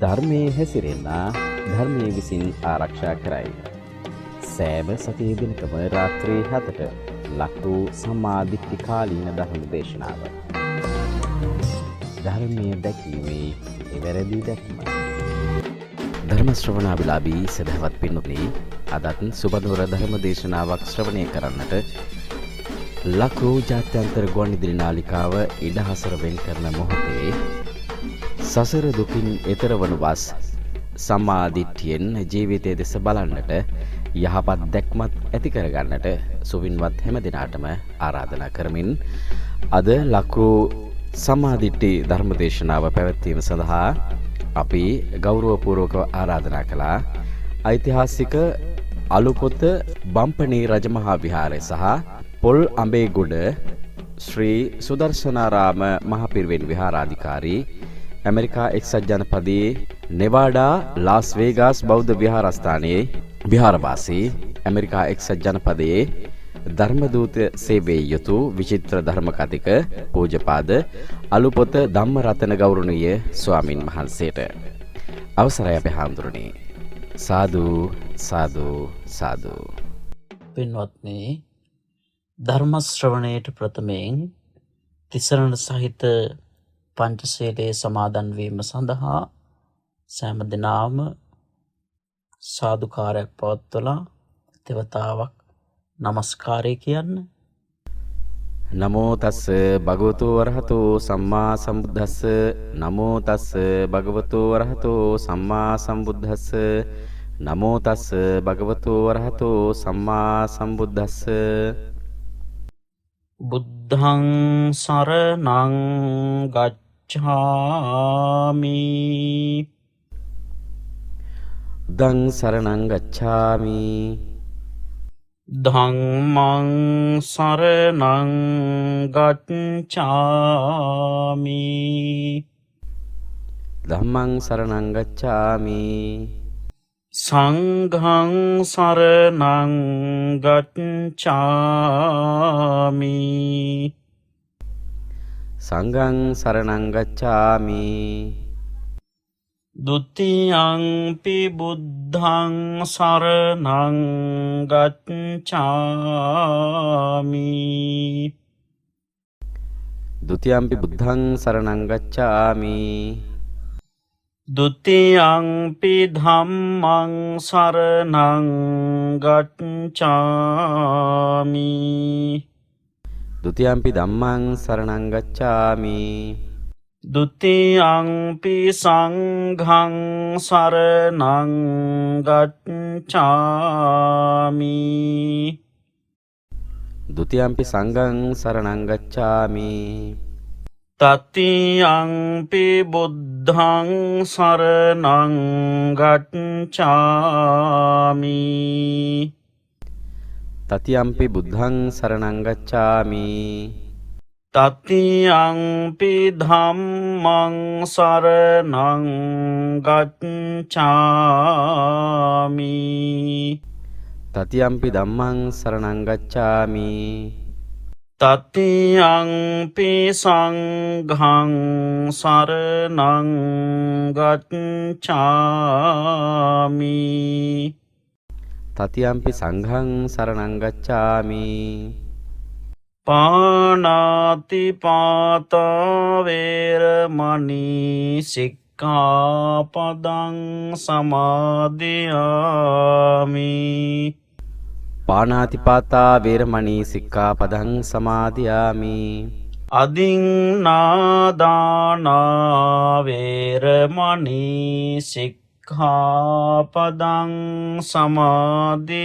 ධර්මයේ හැසිරෙන්න ධර්මයේ විසින් ආරක්ෂා කරයි. සෑම සතිය දිනකම රාත්‍රී 7ට ලක්වූ සම්මාදිට්ඨි කාලීන ධර්ම දේශනාව. ධර්මයේ දැකීමේ එවැරදි දැක්ම. ධර්ම ශ්‍රවණාබිලාභී සදහවත් පින්වත්නි, අදත් සුබනුවර ධර්ම දේශනාවක් ශ්‍රවණය කරන්නට ලක්වූ ජාත්‍යන්තර ගුවන්විදුලි නාලිකාව ඉඩහසර වෙන් කරන මොහොතේ සසර දුකින් එතර වනු වස් සම්මාදිට්ඨියෙන් ජීවිතයේ දෙස බලන්නට, යහපත් දැක්මත් ඇති කරගන්නට සුවින්වත් හැම දිනාටම ආරාධනා කරමින් අද ලක්වූ සම්මාදිට්ඨි ධර්ම දේශනාව පැවැත්වීම සඳහා අපි ගෞරවපූර්වකව ආරාධනා කළා ඓතිහාසික අලුපොත බම්පණී රජමහා විහාරය සහ පොල් අඹේගොඩ ශ්‍රී සුදර්ශනාරාම මහපිරිවෙන් විහාරාධිකාරී, ඇමරිකා එක්සත් ජනපදයේ නෙවාඩා ලාස් වේගාස් බෞද්ධ විහාරස්ථානයේ විහාරවාසී, ඇමරිකා එක්සත් ජනපදයේ ධර්මදූත සේවයේ යුතු විචිත්‍ර ධර්ම කතික පූජ්‍යපාද අලුපොත ධම්මරතන ගෞරවනීය ස්වාමින් වහන්සේට අවසරයි අපේ හාමුදුරනේ. සාදු සාදු සාදු. පින්වත්නි, ධර්ම ශ්‍රවණයට ප්‍රථමයෙන් තිසරණ සහිත පංචශීලයේ සමාදන් වීම සඳහා සෑම දිනම සාදුකාරයක් පවත්වලා දෙවතාවක් නමස්කාරය කියන්න. නමෝ තස්ස භගවතු වරහතෝ සම්මා සම්බුද්දස්ස. නමෝ තස්ස භගවතු වරහතෝ සම්මා සම්බුද්දස්ස. නමෝ තස්ස භගවතු වරහතෝ සම්මා සම්බුද්දස්ස. බුද්ධං සරණං ගච්ඡාමි. බුද්ධං සරණං ගච්ඡාමි. ධම්මං සරණං ගච්ඡාමි. ධම්මං සරණං ගච්ඡාමි. සංඝං සරණං ගච්ඡාමි. සංඝං සරණං ගච්ඡාමි. ဒုတိယံ පි බුද්ධං සරණං ගච්ඡාමි. ဒုတိယံ පි බුද්ධං සරණං ගච්ඡාමි. ဒုတိယံ පි ධම්මං සරණං ගච්ඡාමි. ဒုတိယံ පි ධම්මං සරණං ගච්ඡාමි. ဒုတိယံ පි සංඝං සරණං ගච්ඡාමි. ဒုတိယံ පි සංඝං සරණං ගච්ඡාමි. තතියංපි බුද්ධං සරණං ගච්ඡාමි. තතියම්පි බුද්ධං සරණං ගච්ඡාමි. තතියංපි ධම්මං සරණං ගච්ඡාමි. තතියම්පි ධම්මං සරණං ගච්ඡාමි. තතියංපි සංඝං සරණං ගච්ඡාමි. තතියම්පි සංඝං සරණං ගච්ඡාමි. පාණාති පාතා වේරමණී සික්ඛාපදං සමාදියාමි. පාණාතිපාතා වේරමණී සික්ඛාපදං සමාදියාමි. අදින්නාදානා වේරමණී සික්ඛාපදං සමාදියාමි.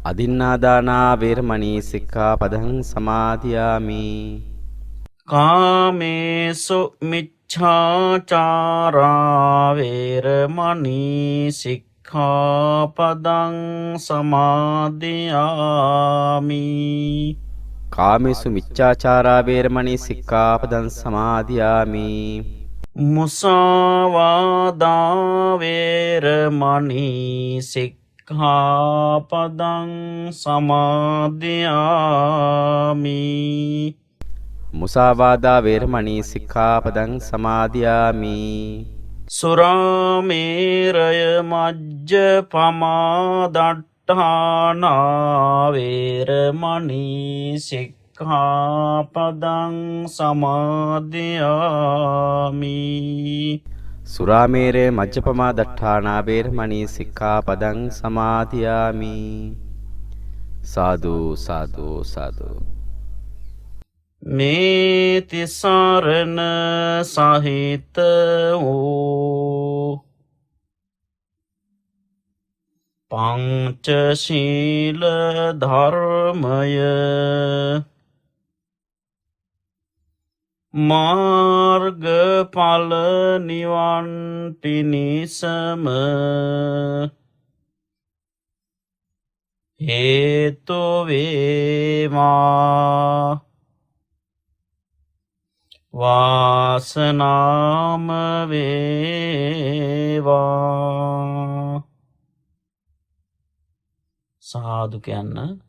අදින්නාදානා වේරමණී සික්ඛාපදං සමාදියාමි. කාමේසු මිච්ඡාචාරා වේරමණී සික්ඛාපදං සමාදියාමි. කාමේසු මිච්ඡාචාරා වේරමණී සික්ඛාපදං සමාදියාමි. මුසාවාදා වේරමණී සික්ඛාපදං සමාදියාමි. මුසාවාදා වේරමණී සික්ඛාපදං සමාදියාමි. සුරාමේරය මජ්ජපමා දට්ඨානා වේරමණී සික්ඛාපදං සමාදියාමි. සුරාමේරය මජ්ජපමා දට්ඨානා වේරමණී සික්ඛාපදං සමාදියාමි. සාදු සාදු සාදු. මේ තිසරණ සහිත වූ පංචශීල ධර්මය මාර්ගඵල නිවන් පිණිසම හේතු වේවා. වාසනාම වේවා. සාදු කියන්න.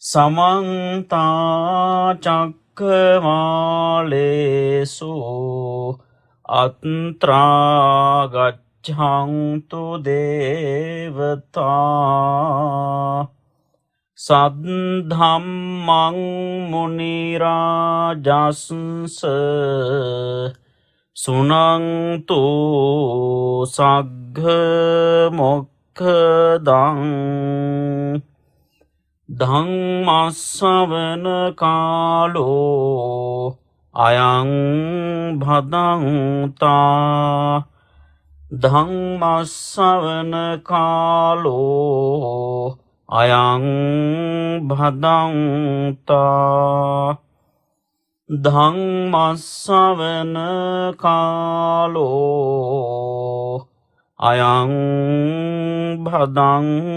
සමන්ත චක්කමාලේසු අත්‍රා ගච්ඡන්තු දේවතා සද්ධම්මං මුනි රාජස්ස සුනන්තු සග්ග මොක්ඛදං ධම්මස්සවන කාලෝ අයං භදංතා ධම්මස්සවන කාලෝ අයං භදංතා ධම්මස්සවන කාලෝ අයං භදංතා.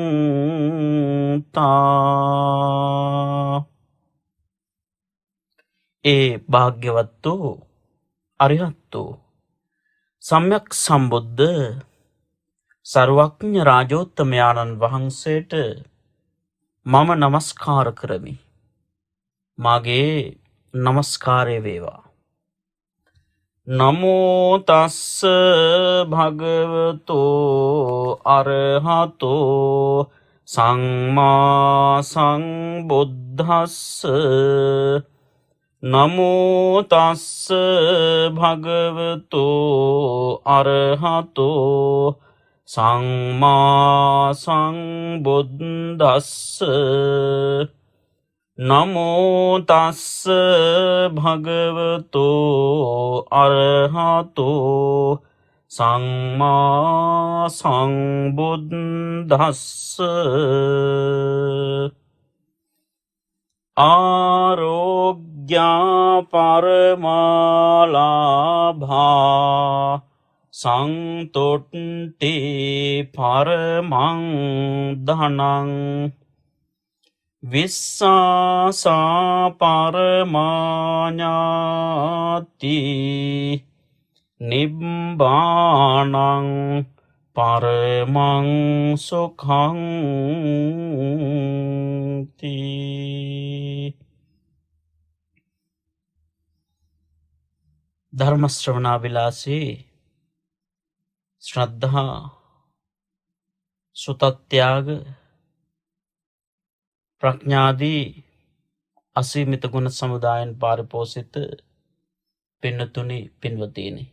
ඒ භාග්‍යවත් වූ අරිහත් වූ සම්්‍යක් සම්බුද්ධ සර්වඥ රාජෝත්තමයාණන් වහන්සේට මම නමස්කාර කරමි. මාගේ නමස්කාරය වේවා. නමෝ තස්ස භගවතෝ අරහතෝ සම්මා සම්බුද්දස්ස. නමෝ තස්ස භගවතෝ අරහතෝ සම්මා සම්බුද්දස්ස. නමෝ තස්ස භගවතෝ අරහතෝ සම්මා සම්බුද්දස්ස. ආරෝග්‍යා පරමාලාභා සංතොට්ටි පරමං ධනං විස්සාසා පරමාඥාති නිබ්බානං පරමං සුඛං ති. ධර්ම ශ්‍රවණාබිලාසී ශ්‍රද්ධා සුතත්‍යාග ප්‍රඥාදී අසීමිත ගුණ සමුදායන් පාරිපෝෂිත පින්නතුනි පින්වතීනි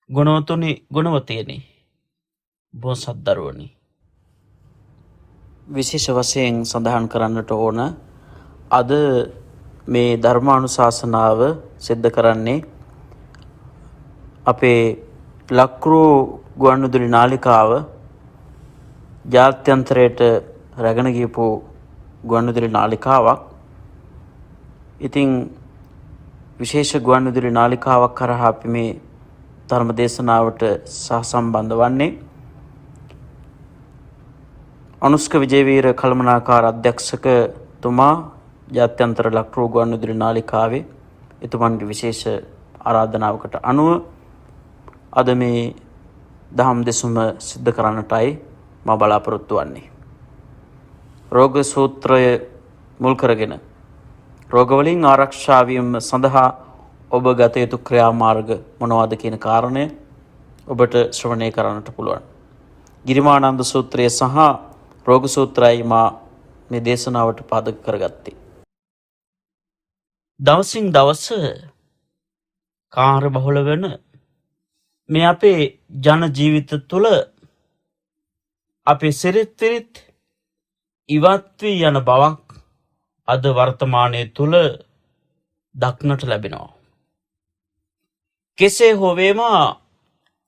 ගුණවතුනි ගුණවතියනි බෝසත් දරුවනි, විශේෂ වශයෙන් සඳහන් කරන්නට ඕන අද මේ ධර්මානුශාසනාව සිද්ධ කරන්නේ අපේ ලක්රූ ගුවන්විදුලි නාලිකාව ජාත්‍යන්තරයට රැගෙන ගියපු ගුවන්විදුලි නාලිකාවක්. ඉතින් විශේෂ ගුවන්විදුලි නාලිකාවක් කරහා අපි මේ ධර්ම දේශනාවට සහසම්බන්ධ වන්නේ. අනුස්ක විජේවීර කළමනාකාර අධ්‍යක්ෂකතුමා ජාත්‍යන්තර ලක්රූ ගුවන්විදුලි නාලිකාවේ එතුමන්ගේ විශේෂ ආරාධනාවකට අනුව අද මේ දහම් දෙසුම සිද්ධ කරන්නටයි මම බලාපොරොත්තු වන්නේ. රෝග සූත්‍රය මුල් කරගෙන රෝගවලින් ආරක්ෂා වීම සඳහා ඔබ ගත යුතු ක්‍රියාමාර්ග මොනවාද කියන කාරණය ඔබට ශ්‍රවණය කරන්නට පුළුවන්. ගිරිමානන්ද සූත්‍රය සහ රෝග සූත්‍රයයි මා මේ දේශනාවට පාදක කරගත්තේ. දවසින් දවස කාර්ය බහුල වෙන මේ අපේ ජන ජීවිත තුළ අපේ සිරිත් ඉවත් වී යන බවක් අද වර්තමානයේ තුළ දක්නට ලැබෙනවා. කෙසේ හෝ වේවා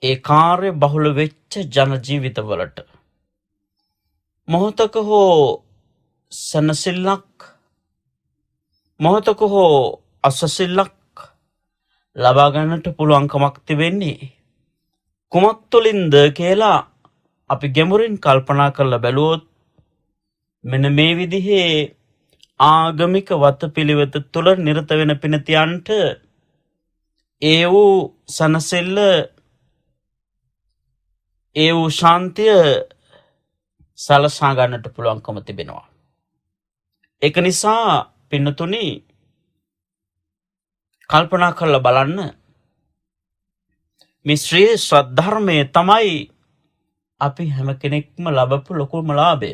ඒ කාර්ය බහුල වෙච්ච ජන ජීවිතවලට මොහොතක හෝ සනසිල්ලක් මොහොතක හෝ අසසිල්ලක් ලබා ගන්නට පුළුවන්කමක් තිබෙන්නේ කුමක් තුළින්ද කියලා අපි ගැඹුරින් කල්පනා කරලා බැලුවොත් මෙන්න මේ විදිහේ ආගමික වතපිළිවෙත තුළ නිරත වෙන පිණතියන්ට ඒ වූ සනසෙල්ල ඒ වූ ශාන්තිය සලසා ගන්නට පුළුවන්කම තිබෙනවා. ඒක නිසා පින්නතුනි කල්පනා කරලා බලන්න මේ ශ්‍රී ශ්‍රද්ධර්මය තමයි අපි හැම කෙනෙක්ම ලබපු ලොකුම ලාභය.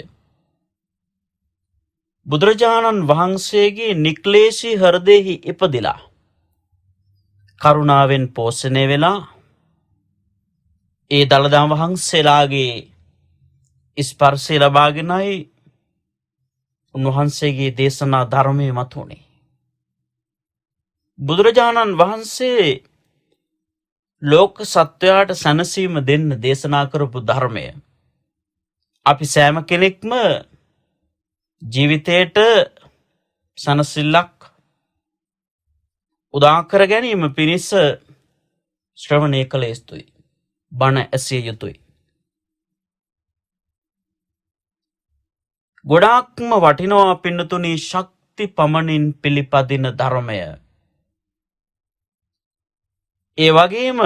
බුදුරජාණන් වහන්සේගේ නික්ලේශී හෘදයෙහි ඉපදිලා කරුණාවෙන් පෝෂණය වෙලා ඒ දළදා වහන්සේලාගේ ස්පර්ශය ලබාගෙනයි උන්වහන්සේගේ දේශනා ධර්මයේ මතුනේ. බුදුරජාණන් වහන්සේ ලෝක සත්වයාට සැනසීම දෙන්න දේශනා කරපු ධර්මය අපි සෑම කෙනෙක්ම ජීවිතයට සනසිල්ලක් උදා කර ගැනීම පිණිස ශ්‍රවණය කළ යුතුයි. බණ ඇසිය යුතුයි. ගොඩාක්ම වටිනවා පින්නතුනි ශක්ති පමණින් පිළිපදින ධර්මය. ඒ වගේම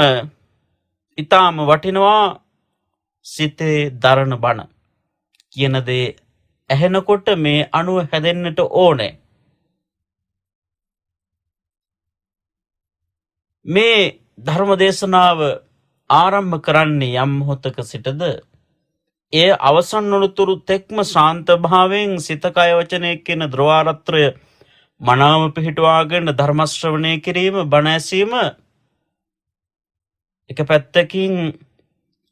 ඊටාම වටිනවා සිතේ දරණ බණ කියන දේ ඇහෙනකොට මේ අනුව හැදෙන්නට ඕනේ. මේ ධර්ම දේශනාව ආරම්භ කරන්නේ යම් මොහොතක සිටද එය අවසන් වනතුරු තෙක්ම ශාන්ත භාවයෙන් සිත කය වචනය කියන ද්‍රවාරත්‍රය මනාව පිහිටුවාගෙන ධර්ම ශ්‍රවණය කිරීම බණ ඇසීම එක පැත්තකින්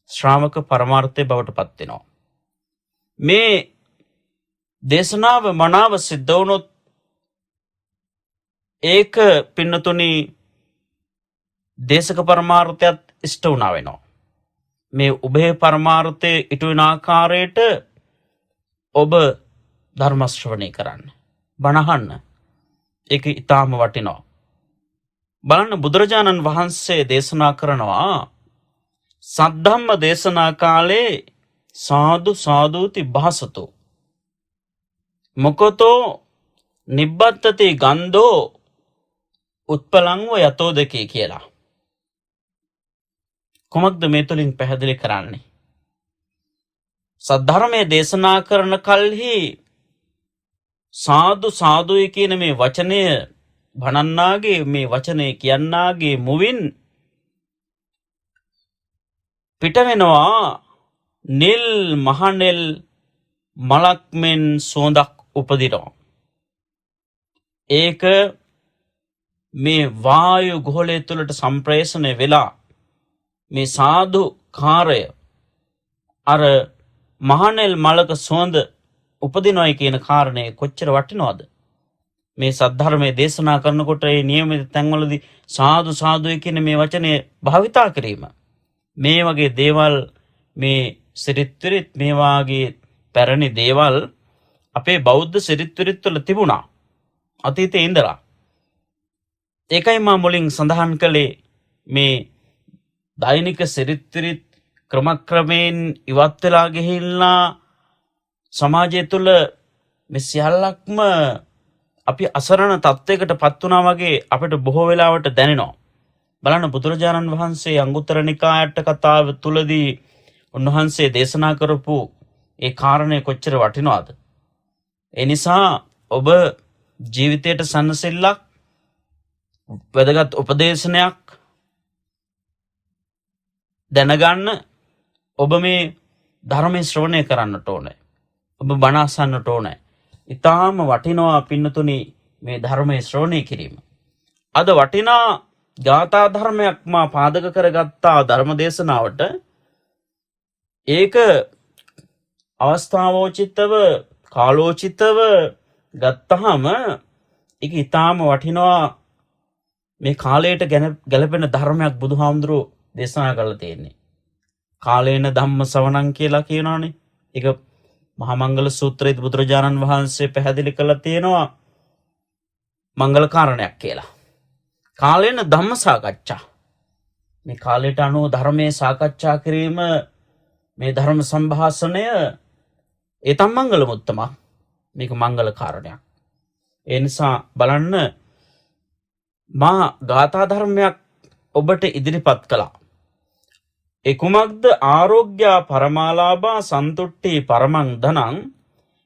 ශ්‍රාවක පරමාර්ථය බවට පත් වෙනවා. මේ දේශනාව මනාව සිද්ධ වුණොත් ඒක පින්නතුනි දේශක පරමාර්ථයත් ඉෂ්ට වුණා වෙනවා. මේ උභය පරමාර්ථය ඉටු වෙන ආකාරයට ඔබ ධර්ම ශ්‍රවණය කරන්න. බණහන්න. ඒක ඊටාම වටිනවා. බලන්න බුදුරජාණන් වහන්සේ දේශනා කරනවා සද්ධම්ම දේශනා කාලේ සාදු සාදූති භාසතු මොකතෝ නිබ්බත්තති ගන්ධෝ උත්පලංව යතෝ දෙකේ කියලා. කොමක්ද මේ තුලින් පැහැදිලි කරන්නේ? සද්ධර්මයේ දේශනා කරන කල්හි සාදු සාදුයි කියන මේ වචනය භණන්නාගේ මේ වචනේ කියන්නාගේ මුවින් පිට වෙනවා නිල් මහනෙල් මලක් මෙන් සුවඳක් උපදිනවා. ඒක මේ වායු ගෝලය තුළට සම්ප්‍රේෂණය වෙලා මේ සාදු කාර්ය අර මහනෙල් මලක සුවඳ උපදිනවයි කියන කාරණය කොච්චර වටිනවද? මේ සද්ධර්මයේ දේශනා කරනකොට ඒ නියමිත තැන්වලදී සාදු සාදුයි කියන මේ වචනේ භාවිතා කිරීම මේ වගේ දේවල් මේ සිරිත්විරිත් මේ වාගේ පැරණි දේවල් අපේ බෞද්ධ සිරිත්විරිත් වල තිබුණා අතීතයේ ඉඳලා. ඒකයි මා මුලින් සඳහන් කළේ මේ දෛනික සිරිත්විරිත් ක්‍රමක්‍රමයෙන් ඉවත් වෙලා ගිහිල්ලා සමාජය තුළ මේ සියල්ලක්ම අපි අසරණ තත්වයකට පත් වුණා වගේ අපිට බොහෝ වෙලාවට දැනෙනවා. බලන්න බුදුරජාණන් වහන්සේ අංගුත්තර නිකායට කතාව තුලදී උන්වහන්සේ දේශනා කරපු ඒ කාරණය කොච්චර වටිනවද? ඒ නිසා ඔබ ජීවිතයට සන්නසිල්ලක් වැදගත් උපදේශනයක් දැනගන්න ඔබ මේ ධර්මයේ ශ්‍රවණය කරන්නට ඕනේ. ඔබ බණ අසන්නට ඕනේ. ඊටාම වටිනවා පින්නතුනි මේ ධර්මයේ ශ්‍රවණය කිරීම. අද වටිනා ගාථා ධර්මයක් මා පාදක කරගත්තා ධර්ම දේශනාවට. ඒක අවස්ථාවෝචිතව කාලෝචිතව ගත්තහම ඒක ඊටාම වටිනවා. මේ කාලයට ගැලපෙන ධර්මයක් බුදුහාමුදුරුවෝ දේශනා කරලා තියෙන්නේ. කාලේන ධම්ම ශ්‍රවණං කියලා කියනවානේ. ඒක මහා මංගල සූත්‍රයේ බුදුරජාණන් වහන්සේ පැහැදිලි කරලා තියෙනවා මංගල කාරණයක් කියලා. කාලේන ධම්ම සාකච්ඡා. මේ කාලයට අනුව ධර්මයේ සාකච්ඡා කිරීම මේ ධර්ම සංഭാෂණය ඒ තම මංගල මුත්තම. මේක මංගල කාරණයක්. ඒ නිසා බලන්න මා ගාථා ධර්මයක් ඔබට ඉදිරිපත් කළා. ඒ කුමක්ද? ආරෝග්‍ය පරමාලාභා සන්තුට්ටි පරමං ධනං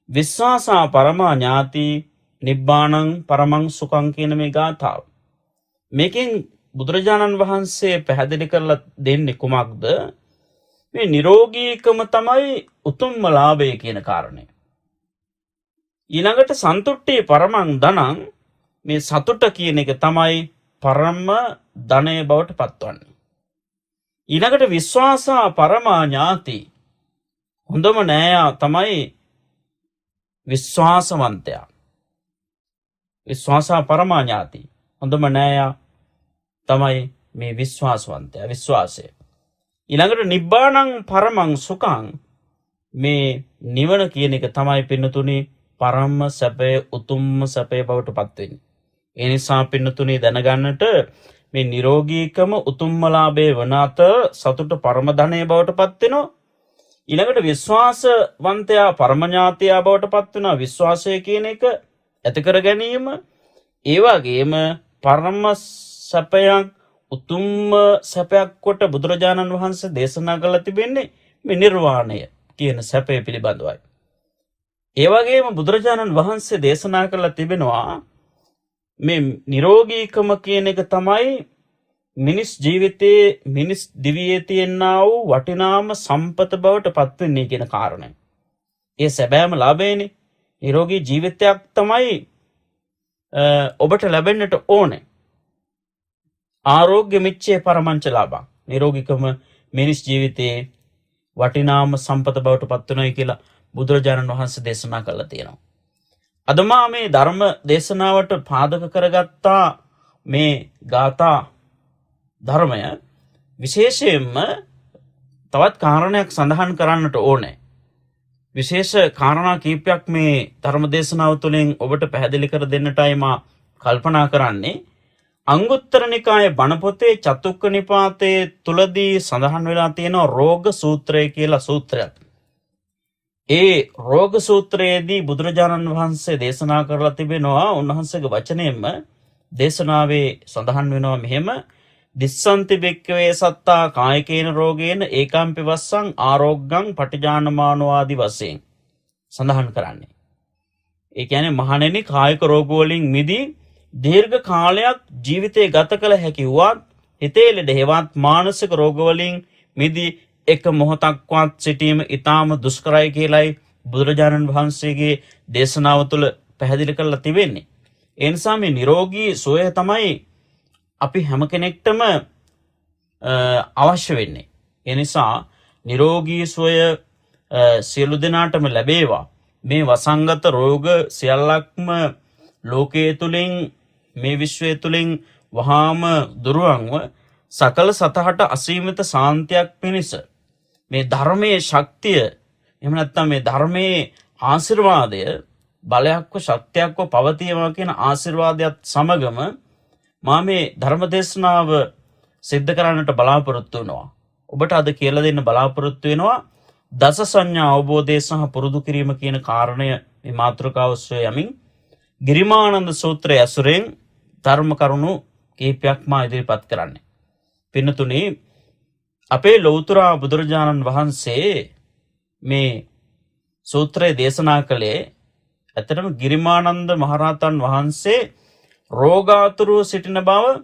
විශ්වාසා පරමා ඥාති නිබ්බාණං පරමං සුඛං කියන මේ ගාථාව. මේකෙන් බුදුරජාණන් වහන්සේ පැහැදිලි කරලා දෙන්නේ කුමක්ද? මේ නිරෝගීකම තමයි උතුම්ම ලාභය කියන කාරණය. ඊළඟට සන්තුට්ටි පරමං ධනං මේ සතුට කියන එක තමයි පරම ධනය බවට පත්වන්නේ. ඊළඟට විශ්වාසා පරමා ඥාති හොඳම නෑයා තමයි විශ්වාසවන්තයා. විශ්වාසා පරමා ඥාති හොඳම නෑයා තමයි මේ විශ්වාසවන්තයා. විශ්වාසය. ඊළඟට නිබ්බාණං පරමං සුඛං මේ නිවන කියන එක තමයි පින්නතුනි පරම සැපේ උතුම්ම සැපේ බවට පත් වෙන්නේ. ඒ නිසා පින්නතුනි දැනගන්නට මේ නිරෝගීකම උතුම්ම ලාභේ වන අතර සතුට පරම ධනය බවට පත් වෙනවා. ඊළඟට විශ්වාසවන්තයා පරම ඥාතියා බවට පත් වෙනවා. විශ්වාසය කියන එක ඇති කර ගැනීම ඒ වගේම පරම සැපයක් උතුම්ම සැපයක් කොට බුදුරජාණන් වහන්සේ දේශනා කරලා තිබෙන්නේ මේ නිර්වාණය කියන සැපය පිළිබඳවයි. ඒ වගේම බුදුරජාණන් වහන්සේ දේශනා කරලා තිබෙනවා මේ නිරෝගීකම කියන එක තමයි මිනිස් ජීවිතයේ මිනිස් දිවියේ තියෙනා වූ වටිනාම සම්පත බවට පත් වෙන්නේ කියන කාරණය. ඒ සැබෑම ලාභයනේ. නිරෝගී ජීවිතයක් තමයි ඔබට ලැබෙන්නට ඕනේ. ආරෝග්‍ය මිච්ඡේ පරමංච ලාභං. නිරෝගීකම මිනිස් ජීවිතයේ වටිනාම සම්පත බවට පත් වෙනයි කියලා බුදුරජාණන් වහන්සේ දේශනා කළා තියෙනවා. අද මා මේ ධර්ම දේශනාවට පාදක කරගත්තා මේ ගාථා ධර්මය විශේෂයෙන්ම තවත් කාරණයක් සඳහන් කරන්නට ඕනේ. විශේෂ කාරණා කීපයක් මේ ධර්ම දේශනාව තුළින් ඔබට පැහැදිලි කර දෙන්නටයි මා කල්පනා කරන්නේ. අංගුත්තර නිකායේ බණ පොතේ චතුක්ක නිපාතයේ තුලදී සඳහන් වෙලා තියෙනවා රෝග සූත්‍රය කියලා සූත්‍රයක්. ඒ රෝග සූත්‍රයේදී බුදුරජාණන් වහන්සේ දේශනා කරලා තිබෙනවා උන්වහන්සේගේ වචනයෙන්ම දේශනාවේ සඳහන් වෙනවා මෙහෙම දිස්සන්ති බික්කවේ සත්තා කායිකේන රෝගේන ඒකම්පි වස්සං ආරෝග්ගං පටිජානමානෝ ආදි වශයෙන් සඳහන් කරන්නේ. ඒ කියන්නේ මහණෙනි කායික රෝග වලින් මිදී දීර්ඝ කාලයක් ජීවිතය ගත කළ හැකි වුවත් හිතේ ලෙඩ හේවත් මානසික රෝග වලින් මිදී එක මොහොතක්වත් සිටීම ඊටාම දුෂ්කරයි කියලයි බුදුරජාණන් වහන්සේගේ දේශනාව තුළ පැහැදිලි කරලා තිබෙන්නේ. ඒ නිසා මේ නිරෝගී සුවය තමයි අපි හැම කෙනෙක්ටම අවශ්‍ය වෙන්නේ. ඒ නිසා නිරෝගී සුවය සියලු දෙනාටම ලැබේවා. මේ වසංගත රෝග සියල්ලක්ම ලෝකයේ තුලින් මේ විශ්වයේ තුලින් වහාම දුරවන්ව සකල සතහට අසීමිත සාන්තියක් පිණිස මේ ධර්මයේ ශක්තිය එහෙම නැත්නම් මේ ධර්මයේ ආශිර්වාදය බලයක්ව ශක්තියක්ව පවතිනවා කියන ආශිර්වාදයත් සමගම මා මේ ධර්ම දේශනාව සිද්ධ කරන්නට බලාපොරොත්තු වෙනවා. ඔබට අද කියලා දෙන්න බලාපොරොත්තු වෙනවා දස සංඥා අවබෝධය සහ පුරුදු කිරීම කියන කාරණය මේ මාතෘකාව ඔස්සේ යමින් ගිරිමානන්ද සූත්‍රය ඇසුරෙන් ධර්ම කරුණු කීපයක් මා ඉදිරිපත් කරන්නේ. පින්නතුනි අපේ ලෞතර බුදුරජාණන් වහන්සේ මේ සූත්‍රය දේශනා කළේ ඇත්තටම ගිරිමානන්ද මහරහතන් වහන්සේ රෝගාතුරව සිටින බව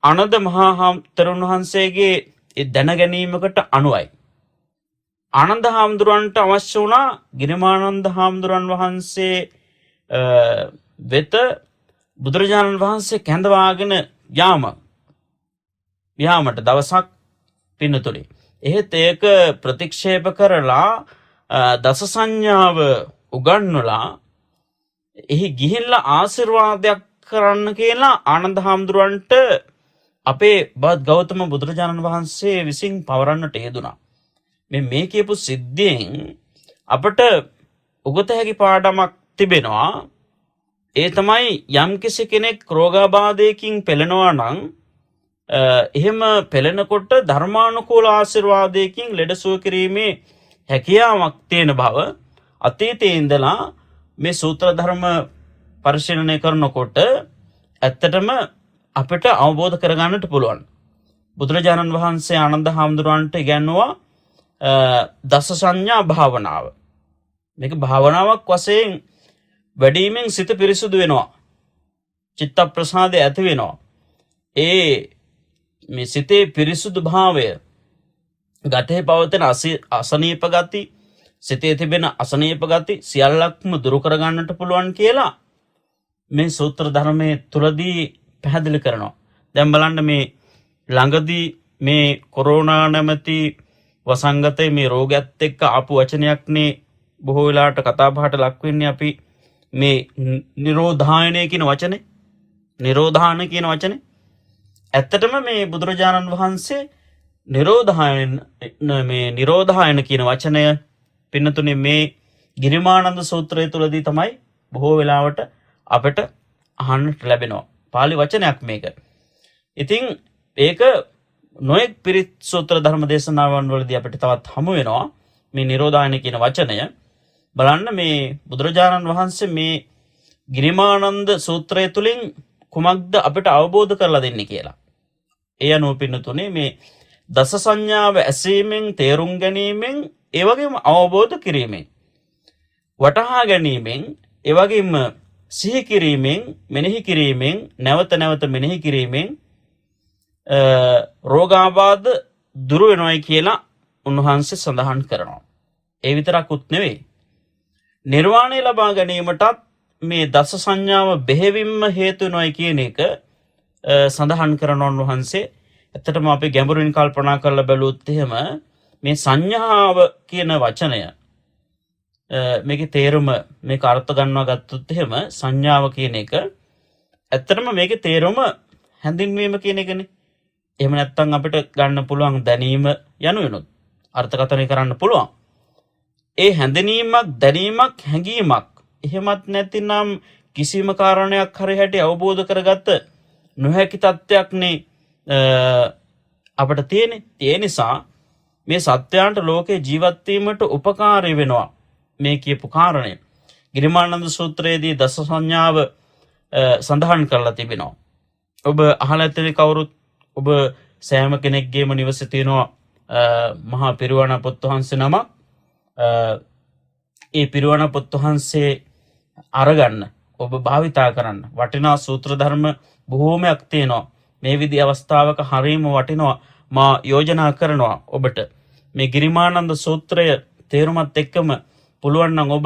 අනද මහා තෙරුන් වහන්සේගේ දැන ගැනීමකට අනුවයි. ආනන්ද හාමුදුරන්ට අවශ්‍ය වුණා ගිරිමානන්ද හාමුදුරන් වහන්සේ වෙත බුදුරජාණන් වහන්සේ කැඳවාගෙන යාමට දවසක් පින්නතුලි. එහෙත් ඒක ප්‍රතික්ෂේප කරලා දස සංඥාව උගන්වලා එහි ගිහිල්ලා ආශිර්වාදයක් කරන්න කියලා ආනන්ද හාමුදුරන්ට අපේ බත් ගෞතම බුදුරජාණන් වහන්සේ විසින් පවරන්නට යෙදුණා. මේ කියපු සිද්ධියෙන් අපට උගත හැකි පාඩමක් තිබෙනවා. ඒ තමයි යම්කිසි කෙනෙක් රෝගාබාධයකින් පෙළෙනවා නම් එහෙම පෙළෙනකොට ධර්මානුකූල ආශිර්වාදයකින් ලෙඩසුව කිරීමේ හැකියාවක් තියෙන බව අතීතයේ ඉඳලා මේ සූත්‍ර ධර්ම පරිශීලනය කරනකොට ඇත්තටම අපිට අවබෝධ කරගන්නට පුළුවන්. බුදුරජාණන් වහන්සේ ආනන්ද හාමුදුරන්ට ඉගැන්වුවා දස සංඥා භාවනාව. මේක භාවනාවක් වශයෙන් වැඩීමෙන් සිත පිරිසුදු වෙනවා. චිත්ත ප්‍රසාදය ඇති වෙනවා. මේ සිතේ පිරිසුදු භාවය, ගතේ පවතින අසනීප ගති, සිතේ තිබෙන අසනීප ගති සියල්ලක්ම දුරු කරගන්නට පුළුවන් කියලා මේ සූත්‍ර ධර්මයේ තුලදී පැහැදිලි කරනවා. දැන් බලන්න මේ ළඟදී මේ කොරෝනා නැමැති වසංගතයේ මේ රෝගයත් එක්ක ආපු වචනයක්නේ බොහෝ වෙලාවට කතා බහට ලක් වෙන්නේ අපි මේ නිරෝධායනය කියන වචනේ. නිරෝධාන කියන වචනේ. ඇත්තටම මේ බුදුරජාණන් වහන්සේ නිරෝධායන කියන වචනය පින්නතුනේ මේ ගිරිමානන්ද සූත්‍රය තුලදී තමයි බොහෝ වෙලාවට අපිට අහන්නට ලැබෙනවා. පාලි වචනයක් මේක. ඉතින් ඒක නොයෙක් පිරිත් සූත්‍ර ධර්ම දේශනාවන් වලදී අපිට තවත් හමු වෙනවා මේ නිරෝධායන කියන වචනය. බලන්න මේ බුදුරජාණන් වහන්සේ මේ ගිරිමානන්ද සූත්‍රය තුලින් කුමක්ද අපිට අවබෝධ කරලා දෙන්නේ කියලා. ඒ අනුව පින්නතුනේ මේ දස සංඥාව ඇසීමෙන්, තේරුම් ගැනීමෙන්, ඒ වගේම අවබෝධ කිරීමෙන්, වටහා ගැනීමෙන්, ඒ වගේම සිහි කිරීමෙන්, මෙනෙහි කිරීමෙන්, නැවත නැවත මෙනෙහි කිරීමෙන් රෝගාබාධ දුරු වෙනවයි කියලා උන්වහන්සේ සඳහන් කරනවා. ඒ විතරකුත් නෙවෙයි. නිර්වාණය ලබා ගැනීමටත් මේ දස සංඥාව බෙහෙවින්ම හේතු වෙනවයි කියන එක සඳහන් කරන උන්වහන්සේ. ඇත්තටම අපි ගැඹුරින් කල්පනා කරලා බැලුවොත් එහෙම මේ සංඥාව කියන වචනය මේකේ තේරුම මේක අර්ථ ගන්නවා ගත්තොත් එහෙම සංඥාව කියන එක ඇත්තටම මේකේ තේරුම හැඳින්වීම කියන එකනේ. එහෙම නැත්නම් අපිට ගන්න පුළුවන් දැනීම යනුවෙනුත් අර්ථකථනය කරන්න පුළුවන්. ඒ හැඳිනීමක්, දැනීමක්, හැඟීමක් එහෙමත් නැතිනම් කිසිම කාරණයක් හරි හැටි අවබෝධ කරගත්ත නොහැකි තත්ත්වයක්නේ අපිට තියෙන්නේ. ඒ නිසා මේ සත්‍යයන්ට ලෝකේ ජීවත් වීමට උපකාරී වෙනවා මේ කියපු කාරණය. ගිරිමානන්ද සූත්‍රයේදී දස සංඥාව සඳහන් කරලා තිබෙනවා. ඔබ අහලා ඇති කවුරුත් ඔබ සෑම කෙනෙක්ගේම නිවසේ තියෙනවා මහා පිරිවණ පොත් වහන්සේ නමක්. ඒ පිරිවණ පොත් වහන්සේ අරගන්න, ඔබ භාවිතා කරන්න. වටිනා සූත්‍ර ධර්ම බොහෝමයක් තියෙනවා. මේ විදි අවස්ථාවක හරීම වටිනවා. මා යෝජනා කරනවා ඔබට මේ ගිරිමානන්ද සූත්‍රය තේරුමත් එක්කම පුළුවන් නම් ඔබ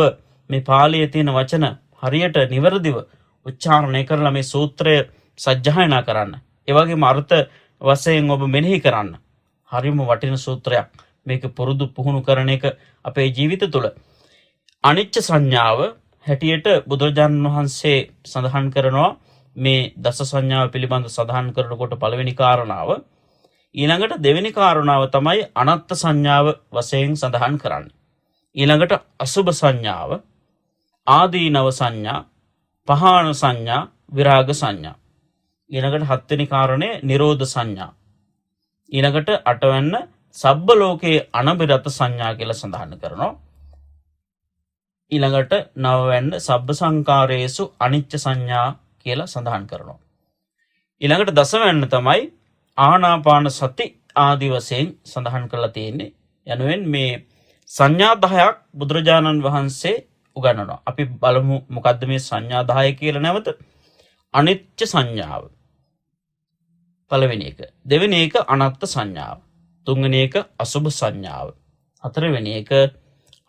මේ පාළියේ තියෙන වචන හරියට නිවැරදිව උච්චාරණය කරලා මේ සූත්‍රය සජ්ජායනා කරන්න. ඒ වගේම අර්ථ වශයෙන් ඔබ මෙනෙහි කරන්න. හරිම වටින සූත්‍රයක්. මේක පුරුදු පුහුණු කරන එක අපේ ජීවිත තුළ අනිච්ච සංඥාව හැටියට බුදුරජාණන් වහන්සේ සඳහන් කරනවා. මේ දස සංඥාව පිළිබඳ සඳහන් කරනකොට පළවෙනි කාරණාව. ඊළඟට දෙවෙනි කාරණාව තමයි අනත්ත් සංඥාව වශයෙන් සඳහන් කරන්නේ. ඊළඟට අසුභ සංඥාව, ආදීනව සංඥා, පහාන සංඥා, විරාග සංඥා. ඊළඟට හත්වෙනි කාරණය නිරෝධ සංඥා. ඊළඟට අටවැන්න සබ්බ ලෝකේ අනබිරත සංඥා කියලා සඳහන් කරනවා. ඊළඟට නවවැන්න සබ්බ සංකාරයේසු අනිච්ච සංඥා කියලා සඳහන් කරනවා. ඊළඟට දසවැන්න තමයි ආනාපාන සති ආදි වශයෙන් සඳහන් කරලා තියෙන්නේ. යනුවෙන් මේ සංඥා 10ක් බුදුරජාණන් වහන්සේ උගන්වනවා. අපි බලමු මොකද්ද මේ සංඥා 10 කියලා නැවත. අනිත්‍ය සංඥාව. පළවෙනි එක. දෙවෙනි එක අනාත්ම සංඥාව. තුන්වෙනි එක අසුභ සංඥාව. හතරවෙනි එක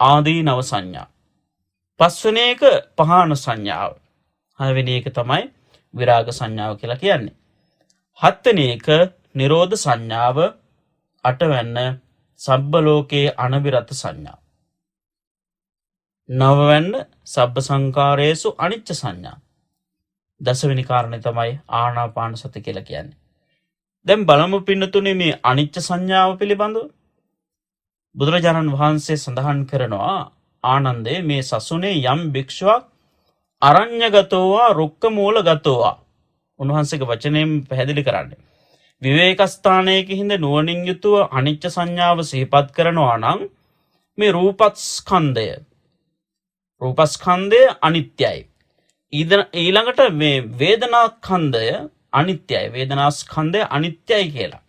ආදීනව සංඥා. පස්වෙනි එක පහාන සංඥාව. හයවෙනි එක තමයි විරාග සංඥාව කියලා කියන්නේ. හත්වෙනි එක නිරෝධ සංඥාව. අටවැන්න සබ්බ ලෝකේ අනවිරත සංඥා. නවවැන්න සබ්බ සංකාරයේසු අනිච්ච සංඥා. දසවෙනි කාරණේ තමයි ආනාපාන සති කියලා කියන්නේ. දැන් බලමු පින්නතුනේ මේ අනිච්ච සංඥාව පිළිබඳව. බුදුරජාණන් වහන්සේ සඳහන් කරනවා ආනන්දේ මේ සසුනේ යම් භික්ෂුවක් අරඤ්‍යගතෝවා රුක්ක මූලගතෝවා. උන්වහන්සේගේ වචනයෙන් පැහැදිලි කරන්නේ. විවේක ස්ථානයක හිඳ නුවණින් යුතුව අනිච්ච සංඥාව සිහිපත් කරනවා නම් මේ රූපස්කන්ධය අනිත්‍යයි. ඊළඟට මේ වේදනාස්කන්ධය අනිත්‍යයි. වේදනාස්කන්ධය අනිත්‍යයි කියලා.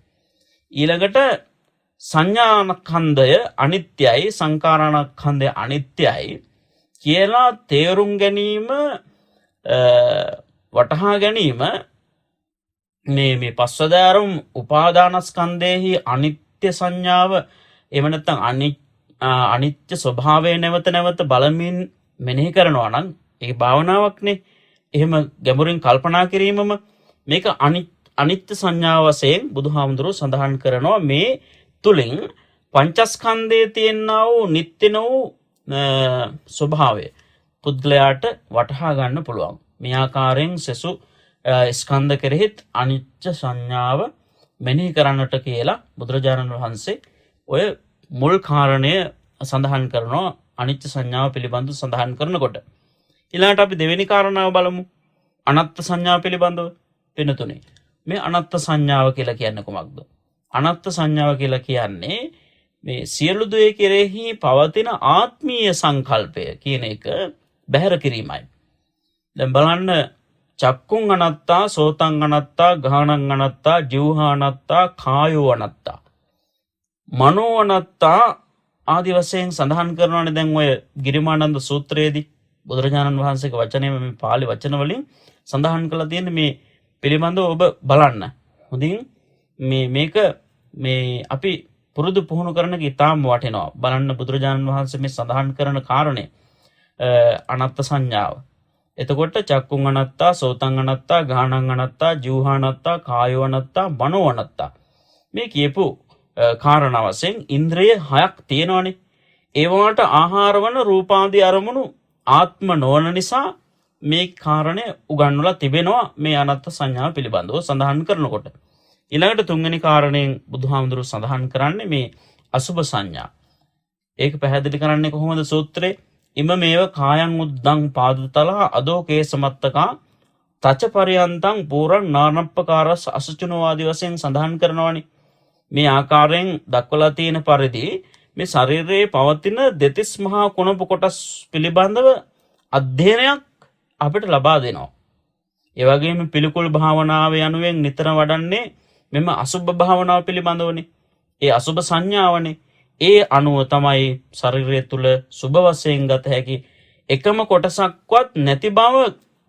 ඊළඟට සංඥාස්කන්ධය අනිත්‍යයි, සංකාරණස්කන්ධය අනිත්‍යයි කියලා තේරුම් ගැනීම වටහා ගැනීම මේ පස්වදාරුම් උපාදානස්කන්ධයේහි අනිත්‍ය සංඥාව එහෙම නැත්නම් අනිත්‍ය ස්වභාවය නැවත නැවත බලමින් මෙනෙහි කරනවා නම් ඒක භාවනාවක්නේ. එහෙම ගැඹුරින් කල්පනා කිරීමම මේක අනිත්‍ය සංඥාව වශයෙන් බුදුහාමුදුරුවෝ සඳහන් කරනවා. මේ තුලින් පංචස්කන්ධයේ තියෙනා වූ නිත්‍ය වූ ස්වභාවය පුද්ගලයාට වටහා ගන්න පුළුවන්. මේ ආකාරයෙන් සසු ස්කන්ධ කෙරෙහිත් අනිත්‍ය සංඥාව මෙනෙහි කරන්නට කියලා බුදුරජාණන් වහන්සේ ඔය මුල් කාරණය සඳහන් කරනවා අනිත්‍ය සංඥාව පිළිබඳව සඳහන් කරනකොට. ඊළඟට අපි දෙවෙනි කාරණාව බලමු. අනාත්ම සංඥාව පිළිබඳව. වෙනතුනේ මේ අනාත්ම සංඥාව කියලා කියන්නේ කොහොමද? අනාත්ම සංඥාව කියලා කියන්නේ මේ සියලු දේ කෙරෙහි පවතින ආත්මීය සංකල්පය කියන එක බැහැර කිරීමයි. දැන් බලන්න චක්කුං අනත්තා, සෝතං අනත්තා, ගානං අනත්තා, ජීවහා අනත්තා, කායෝ අනත්තා, මනෝ අනත්තා ආදි වශයෙන් සඳහන් කරනවානේ. දැන් ඔය ගිරිමානන්ද සූත්‍රයේදී බුදුරජාණන් වහන්සේගේ වචනයම මේ පාලි වචන වලින් සඳහන් කරලා තියෙන්නේ මේ පිළිබඳව ඔබ බලන්න. හොඳින් මේක අපි පුරුදු පුහුණු කරන එක ඉතාම වටිනවා. බලන්න බුදුරජාණන් වහන්සේ මේ සඳහන් කරන කාරණේ අනාත්ම සංඥාව. එතකොට චක්කුං අනත්තා, සෝතං අනත්තා, ගානං අනත්තා, ජීවහා අනත්තා, කායෝ අනත්තා, මනෝ අනත්තා. මේ කියපු කාරණා වශයෙන් ඉන්ද්‍රිය 6ක් තියෙනවානේ. ඒවට ආහාර වන රූපාදී අරමුණු ආත්ම නොවන නිසා මේ කාරණය උගන්වලා තිබෙනවා මේ අනාත්ම සංඥාව පිළිබඳව සඳහන් කරනකොට. ඊළඟට තුන්වෙනි කාරණයෙන් බුදුහාමුදුරුවෝ සඳහන් කරන්නේ මේ අසුභ සංඥා. ඒක පැහැදිලි කරන්නේ කොහොමද සූත්‍රේ? ඉම මේව කායං උද්දං පාදතලා අදෝ කේසමත්තකා තච පරියන්තං පූරං නානප්පකාරස් අසුචුනෝ ආදී වශයෙන් සඳහන් කරනවානේ. මේ ආකාරයෙන් දක්වලා තියෙන පරිදි මේ ශරීරයේ පවතින දෙතිස් මහා කුණප කොටස් පිළිබඳව අධ්‍යයනයක් අපිට ලබා දෙනවා. ඒ වගේම පිළිකුල් භාවනාව යනුවෙන් නිතර වඩන්නේ මෙම අසුභ භාවනාව පිළිබඳවනේ. ඒ අසුභ සංඥාවනේ. ඒ අනුව තමයි ශරීරය තුල සුභ වශයෙන් ගත හැකි එකම කොටසක්වත් නැති බව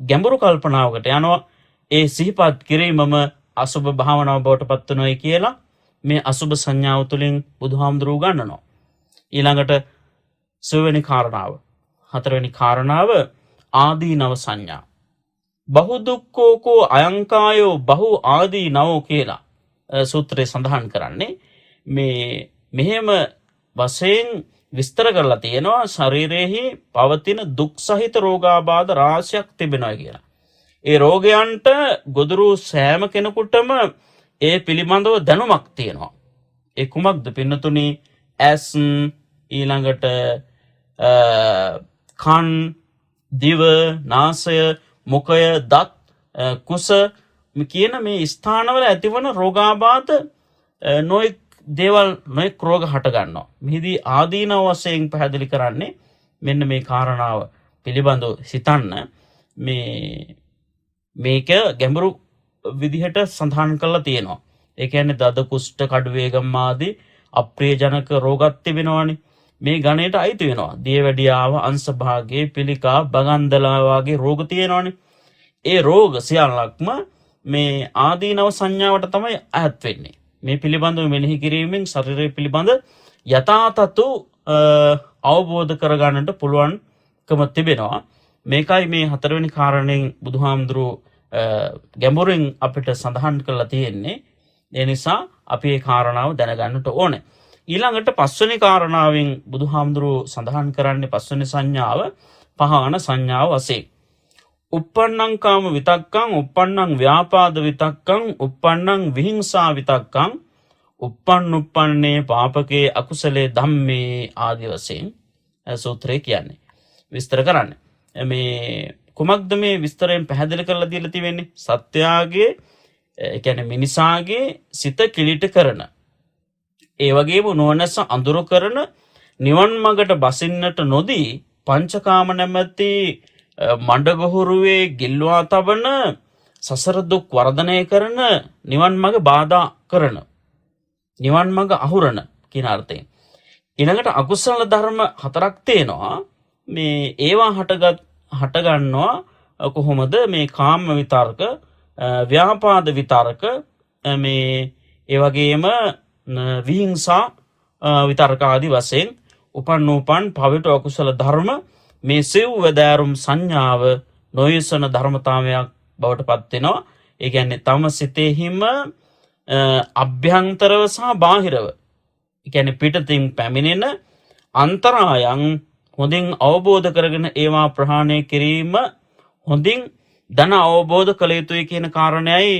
ගැඹුරු කල්පනාවකට යනවා. ඒ සිහිපත් කිරීමම අසුභ භාවනාව බවට පත් වෙනවායි කියලා මේ අසුභ සංඥාව තුළින් බුදුහාමුදුරුවෝ ගන්නනවා. ඊළඟට සෙවෙනි කාරණාව, හතරවෙනි කාරණාව ආදීනව සංඥා. බහු දුක්ඛෝකෝ අයංකායෝ බහු ආදීනවෝ කියලා සූත්‍රයේ සඳහන් කරන්නේ මේ මෙහෙම වශයෙන් විස්තර කරලා තියෙනවා ශරීරයේහි පවතින දුක් සහිත රෝගාබාධ රාශියක් තිබෙනවා කියලා. ඒ රෝගයන්ට ගොදුරු සෑම කෙනෙකුටම ඒ පිළිබඳව දැනුමක් තියෙනවා. ඒ කුමක්ද පින්නතුනි? ඇස්, ඊළඟට කන්, දිව, නාසය, මුඛය, දත්, කුස කියන මේ ස්ථානවල ඇතිවන රෝගාබාධ නොයෙක් දේවල් නොයෙක් රෝග හට ගන්නවා. මෙහිදී ආදීනව වශයෙන් පැහැදිලි කරන්නේ මෙන්න මේ කාරණාව පිළිබඳව සිතන්න. මේක ගැඹුරු විදිහට සඳහන් කරලා තියෙනවා. ඒ කියන්නේ දද කුෂ්ඨ කඩුවේගම් ආදී අප්‍රියජනක රෝගත් තිබෙනවානේ. මේ ගණයට අයිති වෙනවා. දියවැඩියාව, අංශභාගයේ, පිළිකා, බගන්දලා වගේ රෝග තියෙනවානේ. ඒ රෝග සියල්ලක්ම මේ ආදීනව සංඥාවට තමයි අයත් වෙන්නේ. මේ පිළිබඳව මෙනෙහි කිරීමෙන් ශරීරය පිළිබඳ යථාතතු අවබෝධ කරගන්නට පුළුවන්කම තිබෙනවා. මේකයි මේ හතරවෙනි කාරණයෙන් බුදුහාමුදුරුවෝ ගැඹුරින් අපිට සඳහන් කරලා තියෙන්නේ. ඒ නිසා අපි මේ කාරණාව දැනගන්නට ඕනේ. ඊළඟට පස්වෙනි කාරණාවෙන් බුදුහාමුදුරුවෝ සඳහන් කරන්නේ පස්වෙනි සංඥාව පහාන සංඥාව වශයෙන්. uppannං කාම විතක්කං, uppannං ව්‍යාපාද විතක්කං, uppannං විහිංසා විතක්කං, uppන්නේ පාපකේ අකුසලේ ධම්මේ ආදි වශයෙන් සූත්‍රය කියන්නේ. විස්තර කරන්නේ. මේ කුමක්ද මේ විස්තරයෙන් පැහැදිලි කරලා දීලා තියෙන්නේ? සත්‍යාගේ කියන්නේ මිනිසාගේ සිත කිලිට කරන, ඒ වගේම නුවණැස අඳුර කරන, නිවන් මඟට බසින්නට නොදී පංචකාම නැමැති මණ්ඩගොහරුවේ ගිල්වා තබන, සසර දුක් වර්ධනය කරන, නිවන් මඟ බාධා කරන, නිවන් මඟ අහුරන කියන අර්ථයෙන්. ඊළඟට අකුසල ධර්ම හතරක් තියෙනවා. මේ ඒවා හටගන්නවා කොහොමද? මේ කාම විතර්ක, ව්‍යාපාද විතර්ක, මේ ඒ වගේම විහිංසා විතර්ක ආදී වශයෙන් උපන් පවිතු අකුසල ධර්ම මේ සිව් වදාරුම් සංඥාව නොයසන ධර්මතාවයක් බවට පත් වෙනවා. ඒ කියන්නේ තම සිතෙහිම අභ්‍යන්තරව සහ බාහිරව, ඒ කියන්නේ පිටතින් පැමිණෙන අන්තරායන් හොඳින් අවබෝධ කරගෙන ඒවා ප්‍රහාණය කිරීම හොඳින් දන අවබෝධ කළ යුතුයි කියන කාරණයයි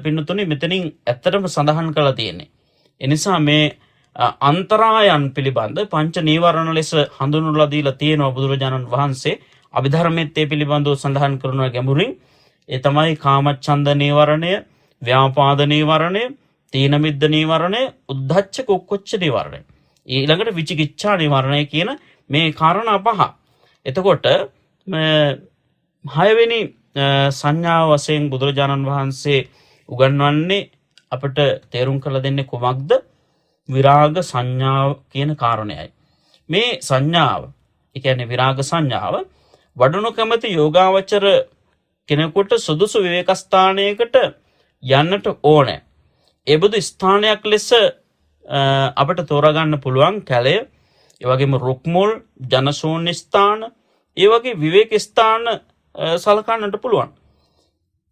පින්නතුනි මෙතනින් ඇත්තටම සඳහන් කරලා තියෙන්නේ. එනිසා මේ අන්තරායන් පිළිබඳ පංච නීවරණ ලෙස හඳුන්වලා දීලා තියෙනවා බුදුරජාණන් වහන්සේ. අභිධර්මයේ ඒ පිළිබඳව සඳහන් කරනවා ගැඹුරින්. ඒ තමයි කාමච්ඡන්ද නීවරණය, ව්‍යාපාද නීවරණය, තීන මිද්ද නීවරණය, උද්ධච්ච කුක්කුච්ච නීවරණය. ඊළඟට විචිකිච්ඡා නීවරණය කියන මේ කාරණා පහ. එතකොට හයවෙනි සංඥාව වශයෙන් බුදුරජාණන් වහන්සේ උගන්වන්නේ අපට තේරුම් කරලා දෙන්නේ කුමක්ද? විරාග සංඥාව කියන කාරණයයි. මේ සංඥාව, ඒ කියන්නේ විරාග සංඥාව වඩනු කැමති යෝගාවචර කෙනෙකුට සුදුසු විවේක ස්ථානයකට යන්නට ඕනේ. ඒ බුදු ස්ථානයක් ලෙස අපට තෝරාගන්න පුළුවන් කැලය, ඒ වගේම රුක්මුල්, ජනශූන්‍ය ස්ථාන, ඒ වගේ විවේක ස්ථාන සලකන්නට පුළුවන්.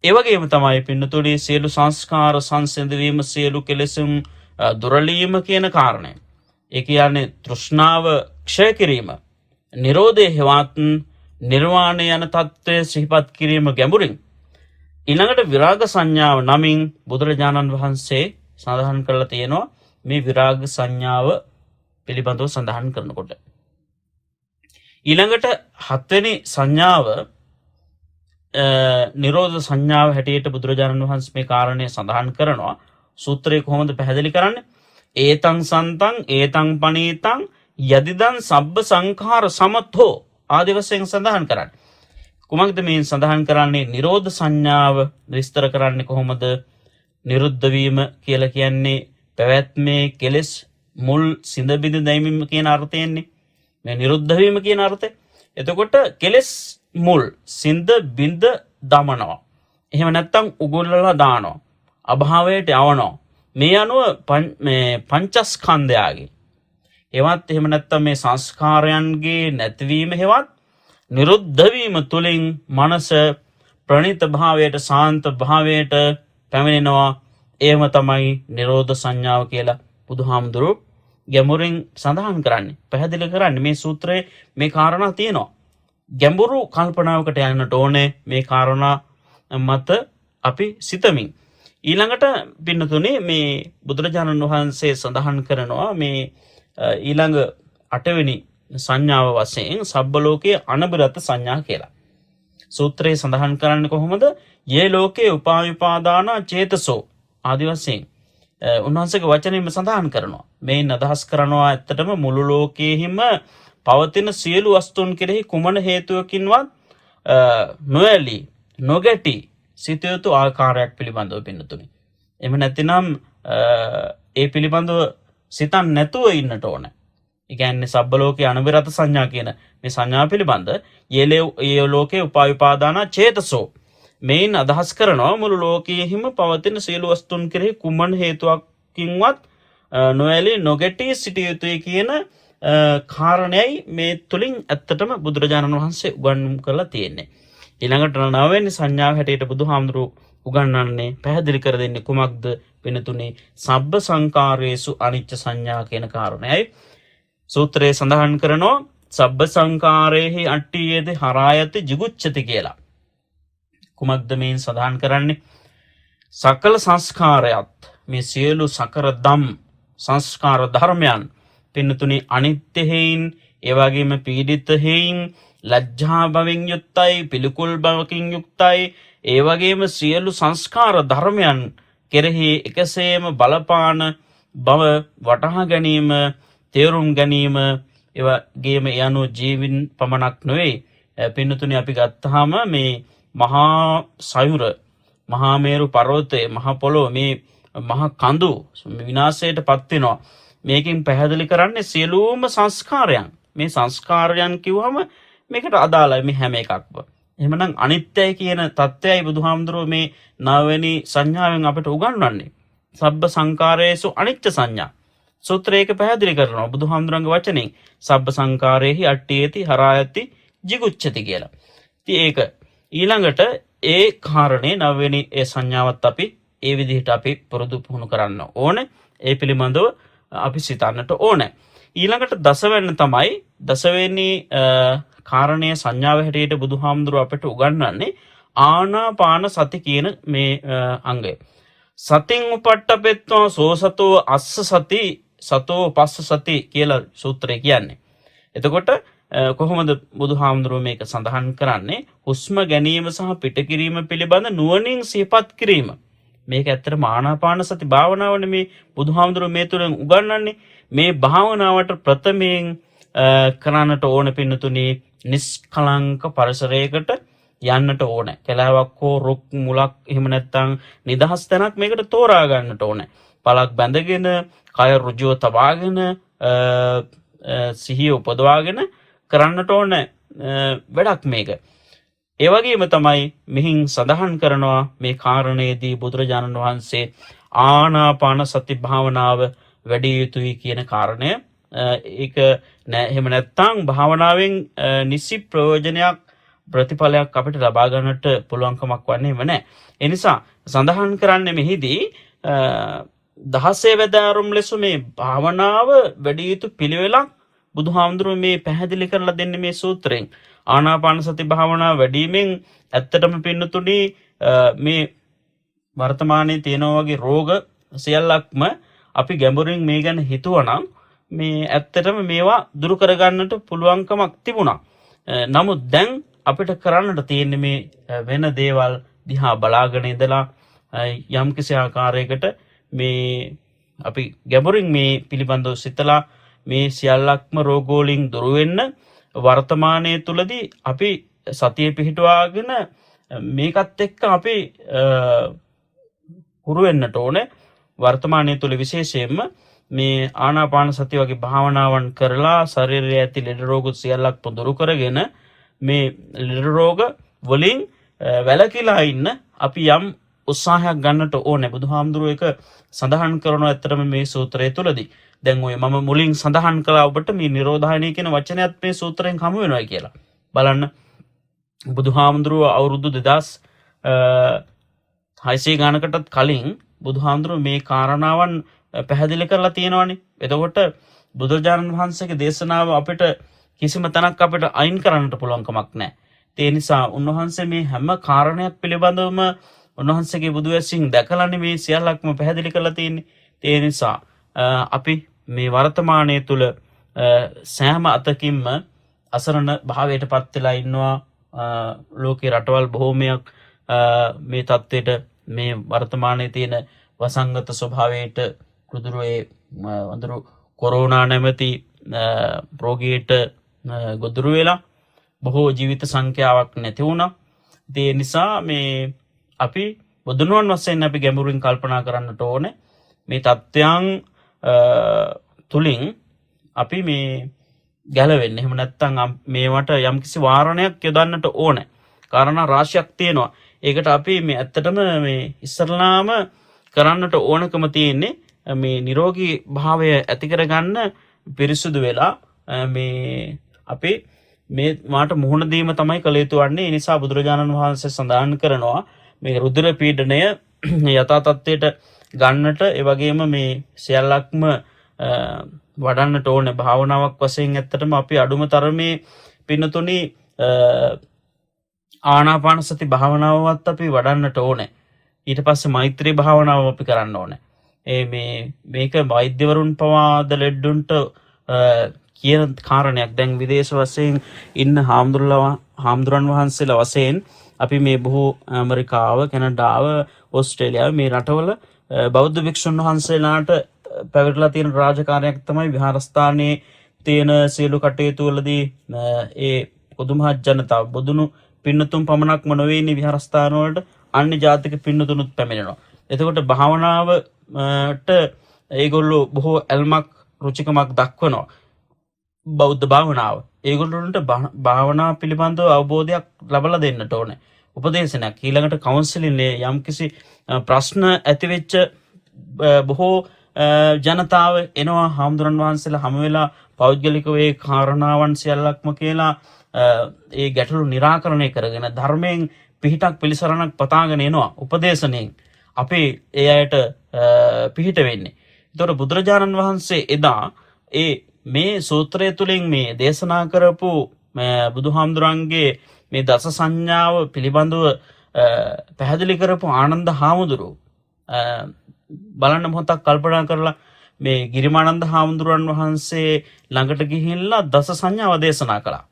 ඒ වගේම තමයි පින්නතුලි සියලු සංස්කාර සංසිඳවීම, සියලු කෙලෙසුන් දුරලීම කියන කාරණය. ඒ කියන්නේ තෘෂ්ණාව ක්ෂය කිරීම, නිරෝධය හෙවත් නිර්වාණය යන තත්ත්වය සිහිපත් කිරීම ගැඹුරින්. ඊළඟට විරාග සංඥාව නමින් බුදුරජාණන් වහන්සේ සඳහන් කරලා තියෙනවා. මේ විරාග සංඥාව පිළිබඳව සඳහන් කරනකොට ඊළඟට හත්වෙනි සංඥාව නිරෝධ සංඥාව හැටියට බුදුරජාණන් වහන්සේ මේ කාරණය සඳහන් කරනවා. සූත්‍රයේ කොහොමද පැහැදිලි කරන්නේ? ඒතං සන්තං ඒතං පනීතං යදිදං සබ්බ සංඛාර සමතෝ ආදි වශයෙන් සඳහන් කරන්නේ. කුමක්ද මේ සඳහන් කරන්නේ? නිරෝධ සංඥාව විස්තර කරන්නේ කොහොමද? නිරුද්ධ වීම කියලා කියන්නේ පැවැත්මේ කෙලෙස් මුල් සිඳ බිඳ දැමීම කියන අර්ථයෙන්නේ. මේ නිරුද්ධ වීම කියන අර්ථය. එතකොට කෙලෙස් මුල් සිඳ බිඳ දමනවා. එහෙම නැත්නම් උගුල්ලලා දානවා. අභාවයට යවනවා. මේ අනුව මේ පංචස්කන්ධයගේ එවත් එහෙම නැත්නම් මේ සංස්කාරයන්ගේ නැතිවීම හෙවත් නිරුද්ධ වීම තුලින් මනස ප්‍රණීත භාවයට, සාන්ත භාවයට පැමිණෙනවා. එහෙම තමයි නිරෝධ සංඥාව කියලා බුදුහාමුදුරුවෝ ගැඹුරින් සඳහන් කරන්නේ, පැහැදිලි කරන්නේ. මේ සූත්‍රයේ මේ කාරණා තියෙනවා. ගැඹුරු කල්පනාවකට යන්නට ඕනේ මේ කාරණා මත අපි සිතමින්. ඊළඟට පින්නතුනේ මේ බුදුරජාණන් වහන්සේ සඳහන් කරනවා මේ ඊළඟ 8 වෙනි සංඥාව වශයෙන් සබ්බ ලෝකයේ අනබරත සංඥා කියලා. සූත්‍රයේ සඳහන් කරන්නේ කොහොමද? යේ ලෝකේ උපායපාදාන චේතසෝ ආදි වශයෙන් උන්වහන්සේගේ වචනයෙන්ම සඳහන් කරනවා. මේන් අදහස් කරනවා ඇත්තටම මුළු ලෝකයේහිම පවතින සියලු වස්තුන් කෙරෙහි කුමන හේතුවකින්වත් නොඇලී නොගැටි සිත යුතු ආකාරයක් පිළිබඳව පින්නතුනි. එහෙම නැතිනම් ඒ පිළිබඳව සිතන් නැතුව ඉන්නට ඕනේ. ඒ කියන්නේ සබ්බ ලෝකේ අනවිරත සංඥා කියන මේ සංඥා පිළිබඳ ඒ ලෝකේ උපාවිපාදාන චේතසෝ මේන් අදහස් කරනවා මුළු ලෝකයේහිම පවතින සියලු වස්තුන් කෙරෙහි කුමන හේතුවකින්වත් නොඇලී නොගැටී සිටිය යුතුයි කියන කාරණයයි මේ තුලින් ඇත්තටම බුදුරජාණන් වහන්සේ උගන්වුම් කරලා තියෙන්නේ. ඊළඟට 9 වෙනි සංඥාව හැටියට බුදුහාමුදුරුවෝ උගන්වන්නේ පැහැදිලි කර දෙන්නේ කුමක්ද? වෙනතුනේ සබ්බ සංකාරේසු අනිච්ච සංඥා කියන කාරණයයි. සූත්‍රයේ සඳහන් කරනවා සබ්බ සංකාරේහි අට්ඨියේද හරායති jigucchati කියලා. කුමක්ද මේන් සඳහන් කරන්නේ? සකල සංස්කාරයත් මේ සියලු සකර දම් සංස්කාර ධර්මයන් පින්නතුනේ අනිත්‍ය හේයින් ඒ වගේම පීඩිත හේයින් ලැජ්ජා භවෙන් යුක්තයි පිළිකුල් භවකින් යුක්තයි ඒ වගේම සියලු සංස්කාර ධර්මයන් කෙරෙහි එකසේම බලපාන බව වටහා ගැනීම තේරුම් ගැනීම ඒ වගේම යano ජීවින් පමණක් නෙවෙයි පින්නතුනේ අපි ගත්තාම මේ මහා සයුර මහා මේරු පර්වතය මහා පොළොව මේ මහා කඳු විනාශයට පත් වෙනවා. මේකෙන් පැහැදිලි කරන්නේ සියලුම සංස්කාරයන්. මේ සංස්කාරයන් කිව්වම මේකට අදාළයි මේ හැම එකක්ම. එහෙමනම් අනිත්‍යයි කියන தත්ත්වයයි බුදුහාමුදුරුවෝ මේ 9 වෙනි සංඥාවෙන් අපිට උගන්වන්නේ. සබ්බ සංකාරේසු අනිච්ච සංඥා. සූත්‍රයක පැහැදිලි කරනවා බුදුහාමුදුරන්ගේ වචනෙන් සබ්බ සංකාරේහි අට්ඨියති හරායති jigucchati කියලා. ඉතින් ඒක ඊළඟට ඒ කාරණේ 9 වෙනි ඒ සංඥාවත් අපි ඒ විදිහට අපි පුරුදු පුහුණු කරන්න ඕනේ. ඒ පිළිබඳව අපි සිතන්නට ඕනේ. ඊළඟට 10 වෙනි තමයි 10 වෙනි කාරණයේ සංඥාව හැටියට බුදුහාමුදුරුව අපට උගන්වන්නේ ආනාපාන සති කියන මේ අංගය. සතින් උපට්ඨපෙත්වා සෝසතෝ අස්ස සති සතෝ පස්ස සති කියලා සූත්‍රය කියන්නේ. එතකොට කොහොමද බුදුහාමුදුරුව මේක සඳහන් කරන්නේ? හුස්ම ගැනීම සහ පිටකිරීම පිළිබඳ නුවණින් සිහිපත් කිරීම. මේක ඇත්තටම ආනාපාන සති භාවනාවනේ මේ බුදුහාමුදුරුව මේ තුලින් උගන්වන්නේ. මේ භාවනාවට ප්‍රථමයෙන් කරන්නට ඕන පින්නතුනේ නිස්කලංක පරිසරයකට යන්නට ඕනේ. කැලෑවක් හෝ රුක් මුලක් එහෙම නැත්නම් නිදහස් තැනක් මේකට තෝරා ගන්නට ඕනේ. පළක් බැඳගෙන කය ඍජුව තබාගෙන සිහිය උපදවාගෙන කරන්නට ඕනේ වැඩක් මේක. ඒ වගේම තමයි මෙහින් සඳහන් කරනවා මේ කාරණේදී බුදුරජාණන් වහන්සේ ආනාපාන සති භාවනාව වැඩි යුතුයි කියන කාරණය. ඒක එහෙම නැත්නම් භාවනාවෙන් නිසි ප්‍රයෝජනයක් ප්‍රතිඵලයක් අපිට ලබා ගන්නට පුළුවන්කමක් වන්නේ නැහැ. ඒ නිසා සඳහන් කරන්නේ මෙහිදී 16 වෙදාරුම් ලෙස මේ භාවනාව වැඩි යුතු පිළිවෙලක් බුදුහාමුදුරුවෝ මේ පැහැදිලි කරලා දෙන්නේ මේ සූත්‍රයෙන්. ආනාපාන සති භාවනාව වැඩිමෙන් ඇත්තටම පින්නතුණි මේ වර්තමානයේ තියෙන වගේ රෝග සියල්ලක්ම අපි ගැඹුරින් මේ ගැන හිතුවනම් මේ ඇත්තටම මේවා දුරු කරගන්නට පුළුවන්කමක් තිබුණා. නමුත් දැන් අපිට කරන්නට තියෙන්නේ මේ වෙන දේවල් දිහා බලාගෙන ඉඳලා යම් කිසි ආකාරයකට මේ අපි ගැඹුරින් මේ පිළිබඳව සිතලා මේ සියල්ලක්ම රෝගෝලින් දුරු වෙන්න වර්තමානයේ තුලදී අපි සතිය පිහිටවාගෙන මේකත් එක්ක අපි හුරු වෙන්නට ඕනේ. වර්තමානයේ තුල විශේෂයෙන්ම මේ ආනාපාන සතිය වගේ භාවනාවන් කරලා ශරීරයේ ඇති ලෙඩ රෝග සියල්ලක්ම දුරු කරගෙන මේ ලෙඩ රෝග වලින් වැළකීලා ඉන්න අපි යම් උත්සාහයක් ගන්නට ඕනේ. බුදුහාමුදුරුවෝ එක සඳහන් කරනවා ඇත්තටම මේ සූත්‍රය තුලදී. දැන් ඔය මම මුලින් සඳහන් කළා ඔබට මේ නිරෝධායනය කියන වචනයත් මේ සූත්‍රයෙන් හමු වෙනවා කියලා. බලන්න බුදුහාමුදුරුවෝ අවුරුදු 2600 ගානකටත් කලින් බුදුහාමුදුරුවෝ මේ කාරණාවන් පැහැදිලි කරලා තියෙනවානේ. එතකොට බුදුරජාණන් වහන්සේගේ දේශනාව අපිට කිසිම තැනක් අපිට අයින් කරන්නට පුළුවන් කමක් නැහැ. ඒ නිසා උන්වහන්සේ මේ හැම කාරණයක් පිළිබඳවම උන්වහන්සේගේ බුදු ඇසින් දැකලානේ මේ සියල්ලක්ම පැහැදිලි කරලා තියෙන්නේ. ඒ නිසා අපි මේ වර්තමානයේ තුල සෑම අතකින්ම අසරණ භාවයට පත් වෙලා ඉන්නවා. ලෝකේ රටවල් බොහෝමයක් මේ தത്വෙට මේ වර්තමානයේ තියෙන වසංගත ස්වභාවයට කුදුරුවේ වඳුරු කොරෝනා නැමැති රෝගීට ගොදුරු වෙලා බොහෝ ජීවිත සංඛ්‍යාවක් නැති වුණා. ඒ නිසා මේ අපි බුදුනුවන් වශයෙන් අපි ගැඹුරින් කල්පනා කරන්නට ඕනේ මේ தත්වයන් තුලින් අපි මේ ගැලවෙන්නේ. එහෙම නැත්නම් මේවට යම්කිසි වාරණයක් යොදන්නට ඕනේ. කාරණා රාශියක් තියෙනවා. ඒකට අපි මේ ඇත්තටම මේ ඉස්සරලාම කරන්නට ඕනකම තියෙන්නේ මේ නිරෝගී භාවය ඇති කරගන්න පිරිසුදු වෙලා මේ අපි මේ මාට මුහුණ දීම තමයි කළ යුතු වන්නේ. ඒ නිසා බුදුරජාණන් වහන්සේ සඳහන් කරනවා මේ රුධිර පීඩනය යථා තත්ත්වයට ගන්නට ඒ වගේම මේ සියල්ලක්ම වඩන්නට ඕනේ. භාවනාවක් වශයෙන් ඇත්තටම අපි අඩුම තරමේ පින්නතුනි ආනාපාන සති භාවනාවවත් අපි වඩන්නට ඕනේ. ඊට පස්සේ මෛත්‍රී භාවනාව අපි කරන්න ඕනේ. මේක වෛද්‍යවරුන් පවාද ලෙඩ්ඩුන්ට කියන කාරණයක්. දැන් විදේශ වශයෙන් ඉන්න හාමුදුරන් වහන්සේලා වශයෙන් අපි මේ බොහෝ ඇමරිකාව, කැනඩාව, ඕස්ට්‍රේලියාව මේ රටවල බෞද්ධ භික්ෂුන් වහන්සේලාට පැවරලා තියෙන රාජකාරියක් තමයි විහාරස්ථානයේ තියෙන සියලු කටයුතු වලදී ඒ පොදුමහත් ජනතාව බොදුණු පින්නතුන් පමණක්ම නෙවෙයි විහාරස්ථාන වලට අන්‍ය ජාතික පින්නතුනුත් පැමිණෙනවා. එතකොට භාවනාවට ඒගොල්ලෝ බොහෝ ඇල්මක් රුචිකමක් දක්වනවා. බෞද්ධ භාවනාව ඒගොල්ලොන්ට භාවනා පිළිබඳව අවබෝධයක් ලබලා දෙන්නට ඕනේ. උපදේශනයක් ඊළඟට කවුන්සලින් යම්කිසි ප්‍රශ්න ඇතිවෙච්ච බොහෝ ජනතාව එනවා හාමුදුරන් වහන්සේලා හැම වෙලා පෞද්ගලිකව ඒ කාරණාවන් සියල්ලක්ම කියලා ඒ ගැටලු निराකරණය කරගෙන ධර්මයෙන් පිහිටක් පිළිසරණක් පතාගෙන එනවා. උපදේශනයෙන් අපි ඒ අයට පිහිට වෙන්නේ. ඒතකොට බුදුරජාණන් වහන්සේ එදා මේ සූත්‍රය තුළින් මේ දේශනා කරපු බුදුහාමුදුරන්ගේ මේ දස සංඥාව පිළිබඳව පැහැදිලි කරපු ආනන්ද හාමුදුරුවෝ බලන්න මොහොතක් කල්පනා කරලා මේ ගිරිමානන්ද හාමුදුරන් වහන්සේ ළඟට ගිහිල්ලා දස සංඥාව දේශනා කළා.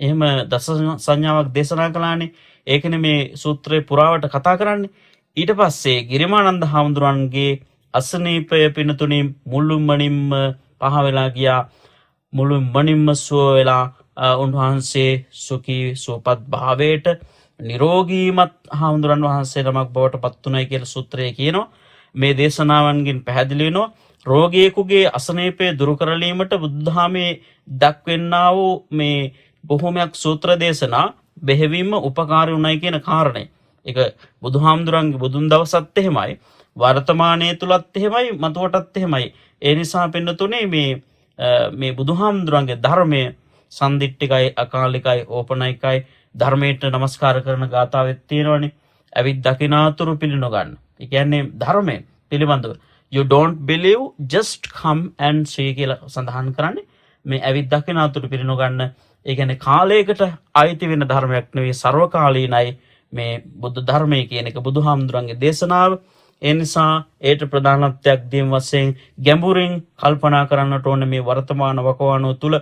එහෙම දස සංඥාවක් දේශනා කළානේ. ඒකනේ මේ සූත්‍රේ පුරාවට කතා කරන්නේ. ඊට පස්සේ ගිරිමානන්ද හාමුදුරන්ගේ අසනීපය පිනතුණි මුළුමනින්ම පහ වෙලා ගියා. මුළුමනින්ම සුව වෙලා උන්වහන්සේ සුඛී සුවපත් භාවයට නිරෝගීමත් හාමුදුරන් වහන්සේ නමක් බවට පත් වුණයි කියලා සූත්‍රයේ කියනවා. මේ දේශනාවන්ගෙන් පැහැදිලි වෙනවා රෝගියෙකුගේ අසනීපය දුරු කරලීමට බුද්ධාමේ දක්වන්නා වූ මේ බොහොමයක් සූත්‍ර දේශනා බෙහෙවින්ම උපකාරී උනායි කියන කාරණය. ඒක බුදුහාමුදුරන්ගේ බුදුන් දවසත් එහෙමයි, වර්තමානයේ තුලත් එහෙමයි, මතුවටත් එහෙමයි. ඒ නිසා පින්නතුනේ මේ බුදුහාමුදුරන්ගේ ධර්මයේ සම්දිට්ඨිකයි, අකාලිකයි, ඕපනයිකයි, ධර්මයට නමස්කාර කරන ගාථාවෙත් තියෙනවනේ. ඇවිත් දකිනාතුරු පිළිනොගන්න. ඒ කියන්නේ ධර්මයේ පිළිබඳව you don't believe just come and see කියලා සඳහන් කරන්නේ. මේ ඇවිත් දකිනාතුරු පිළිනොගන්න. ඒ කියන්නේ කාලයකට අයිති වෙන ධර්මයක් නෙවෙයි, සර්වකාලීනයි මේ බුද්ධ ධර්මයේ කියන එක බුදුහාමුදුරන්ගේ දේශනාව. ඒ නිසා ඒට ප්‍රධානත්වයක් දීම වශයෙන් ගැඹුරින් කල්පනා කරන්නට ඕනේ මේ වර්තමාන වකවානුව තුල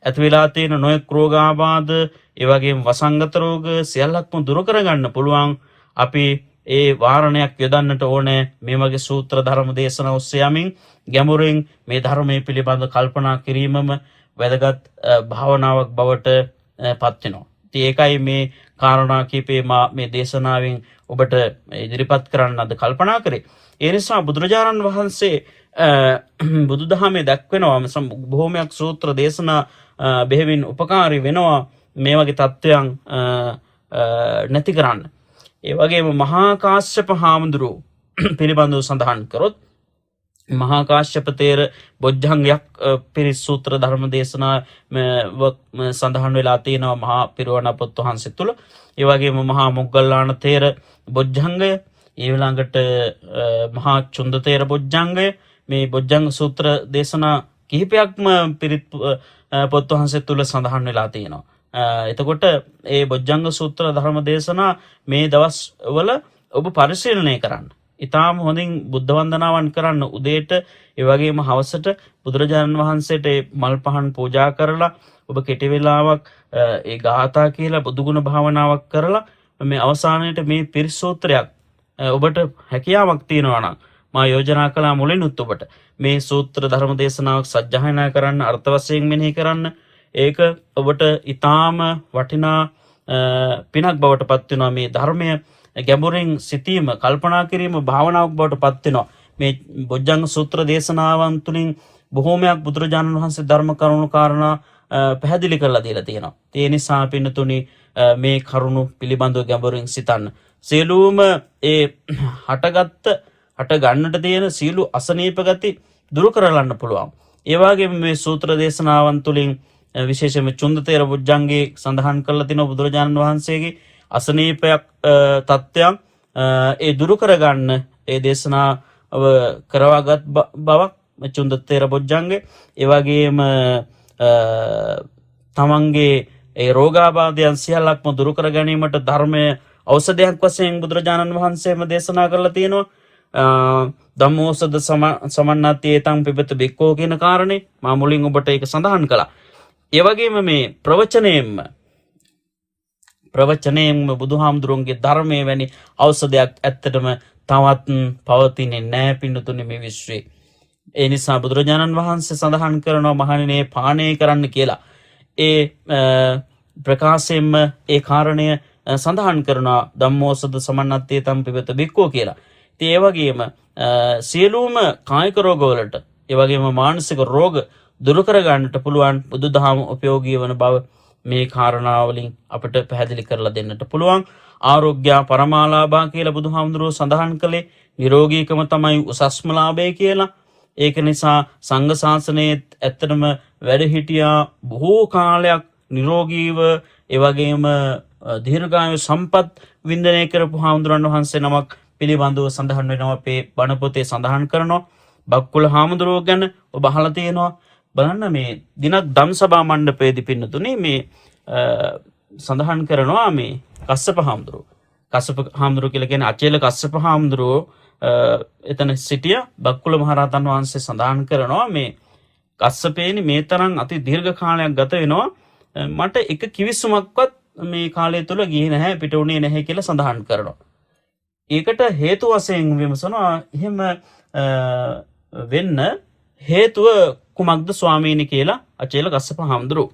ඇති වෙලා තියෙන නොයෙක් රෝගාබාධ, ඒ වගේම වසංගත රෝග සියල්ලක්ම දුරු කරගන්න පුළුවන්. අපි ඒ වාරණයක් යොදන්නට ඕනේ මේ වගේ සූත්‍ර ධර්ම දේශනා ඔස්සේ යමින් ගැඹුරින් මේ ධර්මයේ පිළිබඳ කල්පනා කිරීමම වැදගත් භාවනාවක් බවට පත් වෙනවා. ඉතින් ඒකයි මේ කාරණා කීපේ මේ දේශනාවෙන් ඔබට ඉදිරිපත් කරන්න අද කල්පනා කරේ. ඒ නිසා බුදුරජාණන් වහන්සේ බුදුදහමේ දක්වනවා බොහෝමයක් සූත්‍ර දේශනා බෙහෙවින් උපකාරී වෙනවා මේ වගේ තත්ත්වයන් නැති කරන්න. ඒ වගේම මහා කාශ්‍යප හාමුදුරුවෝ පිළිබඳව සඳහන් කරොත් මහා කාශ්‍යප තේර බොජ්ජංගයක් පිරිස් සූත්‍ර ධර්ම දේශනා සඳහන් වෙලා තියෙනවා මහා පිරිවණ පොත් වහන්සේ තුල. ඒ වගේම මහා මොග්ගල්ලාන තේර බොජ්ජංගය, ඊළඟට මහා චුන්ද තේර බොජ්ජංගය, මේ බොජ්ජංග සූත්‍ර දේශනා කිහිපයක්ම පිරිත් පොත් වහන්සේ තුල සඳහන් වෙලා තියෙනවා. එතකොට ඒ බොජ්ජංග සූත්‍ර ධර්ම දේශනා මේ දවස් වල ඔබ පරිශීලනය කරන්න. ඉතාම හොඳින් බුද්ධ වන්දනාවන් කරන්න උදේට, ඒ වගේම හවසට බුදුරජාණන් වහන්සේට මල් පහන් පූජා කරලා ඔබ කෙටි වෙලාවක් ඒ ගාථා කියලා බුදුගුණ භාවනාවක් කරලා මේ අවසානයේට මේ පිරිත් සූත්‍රයක් ඔබට හැකියාවක් තියෙනවා නම් මා යෝජනා කළා මුලිනුත් ඔබට මේ සූත්‍ර ධර්ම දේශනාවක් සජ්ජායනා කරන්න, අර්ථ වශයෙන් මෙනෙහි කරන්න. ඒක ඔබට ඊටාම වටිනා පිනක් බවට පත් වෙනවා. මේ ධර්මය ගැඹුරින් සිතීම, කල්පනා කිරීම භාවනාවක් බවට පත් වෙනවා. මේ බොජ්ජංග සූත්‍ර දේශනාවන් තුලින් බොහෝමයක් බුදුරජාණන් වහන්සේ ධර්ම කරුණු කාරණා පැහැදිලි කරලා දීලා තියෙනවා. ඒ නිසා පින්නතුනි මේ කරුණු පිළිබඳව ගැඹුරින් සිතන්න. සියලුම ඒ හට ගන්නට තියෙන සියලු අසනීප ගති දුරු කරලන්න පුළුවන්. ඒ වගේම මේ සූත්‍ර දේශනාවන් තුළින් විශේෂයෙන්ම චුන්දතේර බුද්ධංගේ සඳහන් කරලා තිනවා බුදුරජාණන් වහන්සේගේ අසනීපයක් තත්ත්වයක් ඒ දුරු කරගන්න ඒ දේශනාව කරවාගත් බවක් චුන්දතේර බුද්ධංගේ. ඒ වගේම තමන්ගේ ඒ රෝගාබාධයන් සියල්ලක්ම දුරු කර ගැනීමට ධර්මය ඖෂධයක් වශයෙන් බුදුරජාණන් වහන්සේම දේශනා කරලා තියෙනවා. ධම්මෝසද සමන්නත්තේතං පිබත බික්කෝ කියන කාරණේ මා මුලින් ඔබට ඒක සඳහන් කළා. ඒ වගේම මේ ප්‍රවචනයෙන්ම බුදුහාමුදුරුවන්ගේ ධර්මයේ වැනි ඖෂධයක් ඇත්තටම තවත් පවතින්නේ නැහැ පින්නතුනි මේ විශ්වයේ. ඒ නිසා බුදුරජාණන් වහන්සේ සඳහන් කරනවා මහණෙනි පානය කරන්න කියලා. ඒ ප්‍රකාශයෙන්ම ඒ කාරණය සඳහන් කරනවා ධම්මෝසද සමන්නත්තේතං පිබත බික්කෝ කියලා. ඉතින් ඒ වගේම සියලුම කායික රෝගවලට ඒ වගේම මානසික රෝග දුරු කර ගන්නට පුළුවන් බුදුදහම උපයෝගී වන බව මේ කාරණාවලින් අපිට පැහැදිලි කරලා දෙන්නට පුළුවන්. ආරෝග්‍ය පරමාලාභා කියලා බුදුහාමුදුරුවෝ සඳහන් කළේ නිරෝගීකම තමයි උසස්ම ලාභය කියලා. ඒක නිසා සංඝ ශාසනයේ ඇත්තටම වැඩ හිටියා බොහෝ කාලයක් නිරෝගීව ඒ වගේම දීර්ඝායු සම්පත් වින්දනය කරපු හාමුදුරන් වහන්සේ නමක් පිළිබඳව සඳහන් වෙනවා. අපේ බණ පොතේ සඳහන් කරනවා. බක්කුල හාමුදුරුවෝ ගැන ඔබ අහලා තියෙනවා. බලන්න මේ දිනක් ධම්සභා මණ්ඩපයේදී පින්නතුනේ මේ සඳහන් කරනවා මේ කස්සප හාමුදුරුවෝ. කස්සප හාමුදුරුවෝ කියලා කියන්නේ අචේල කස්සප හාමුදුරුවෝ එතන සිටිය බක්කුල මහරහතන් වහන්සේ සඳහන් කරනවා මේ කස්සපේනි මේ තරම් අති දීර්ඝ කාලයක් ගත වෙනවා මට එක කිවිසුමක්වත් මේ කාලය තුල ගියේ නැහැ පිට උනේ නැහැ කියලා සඳහන් කරනවා. ඒකට හේතු වශයෙන් විමසනවා එහෙම වෙන්න හේතුව කුමක්ද ස්වාමීනි කියලා අචේල කස්සප හාමුදුරුවෝ.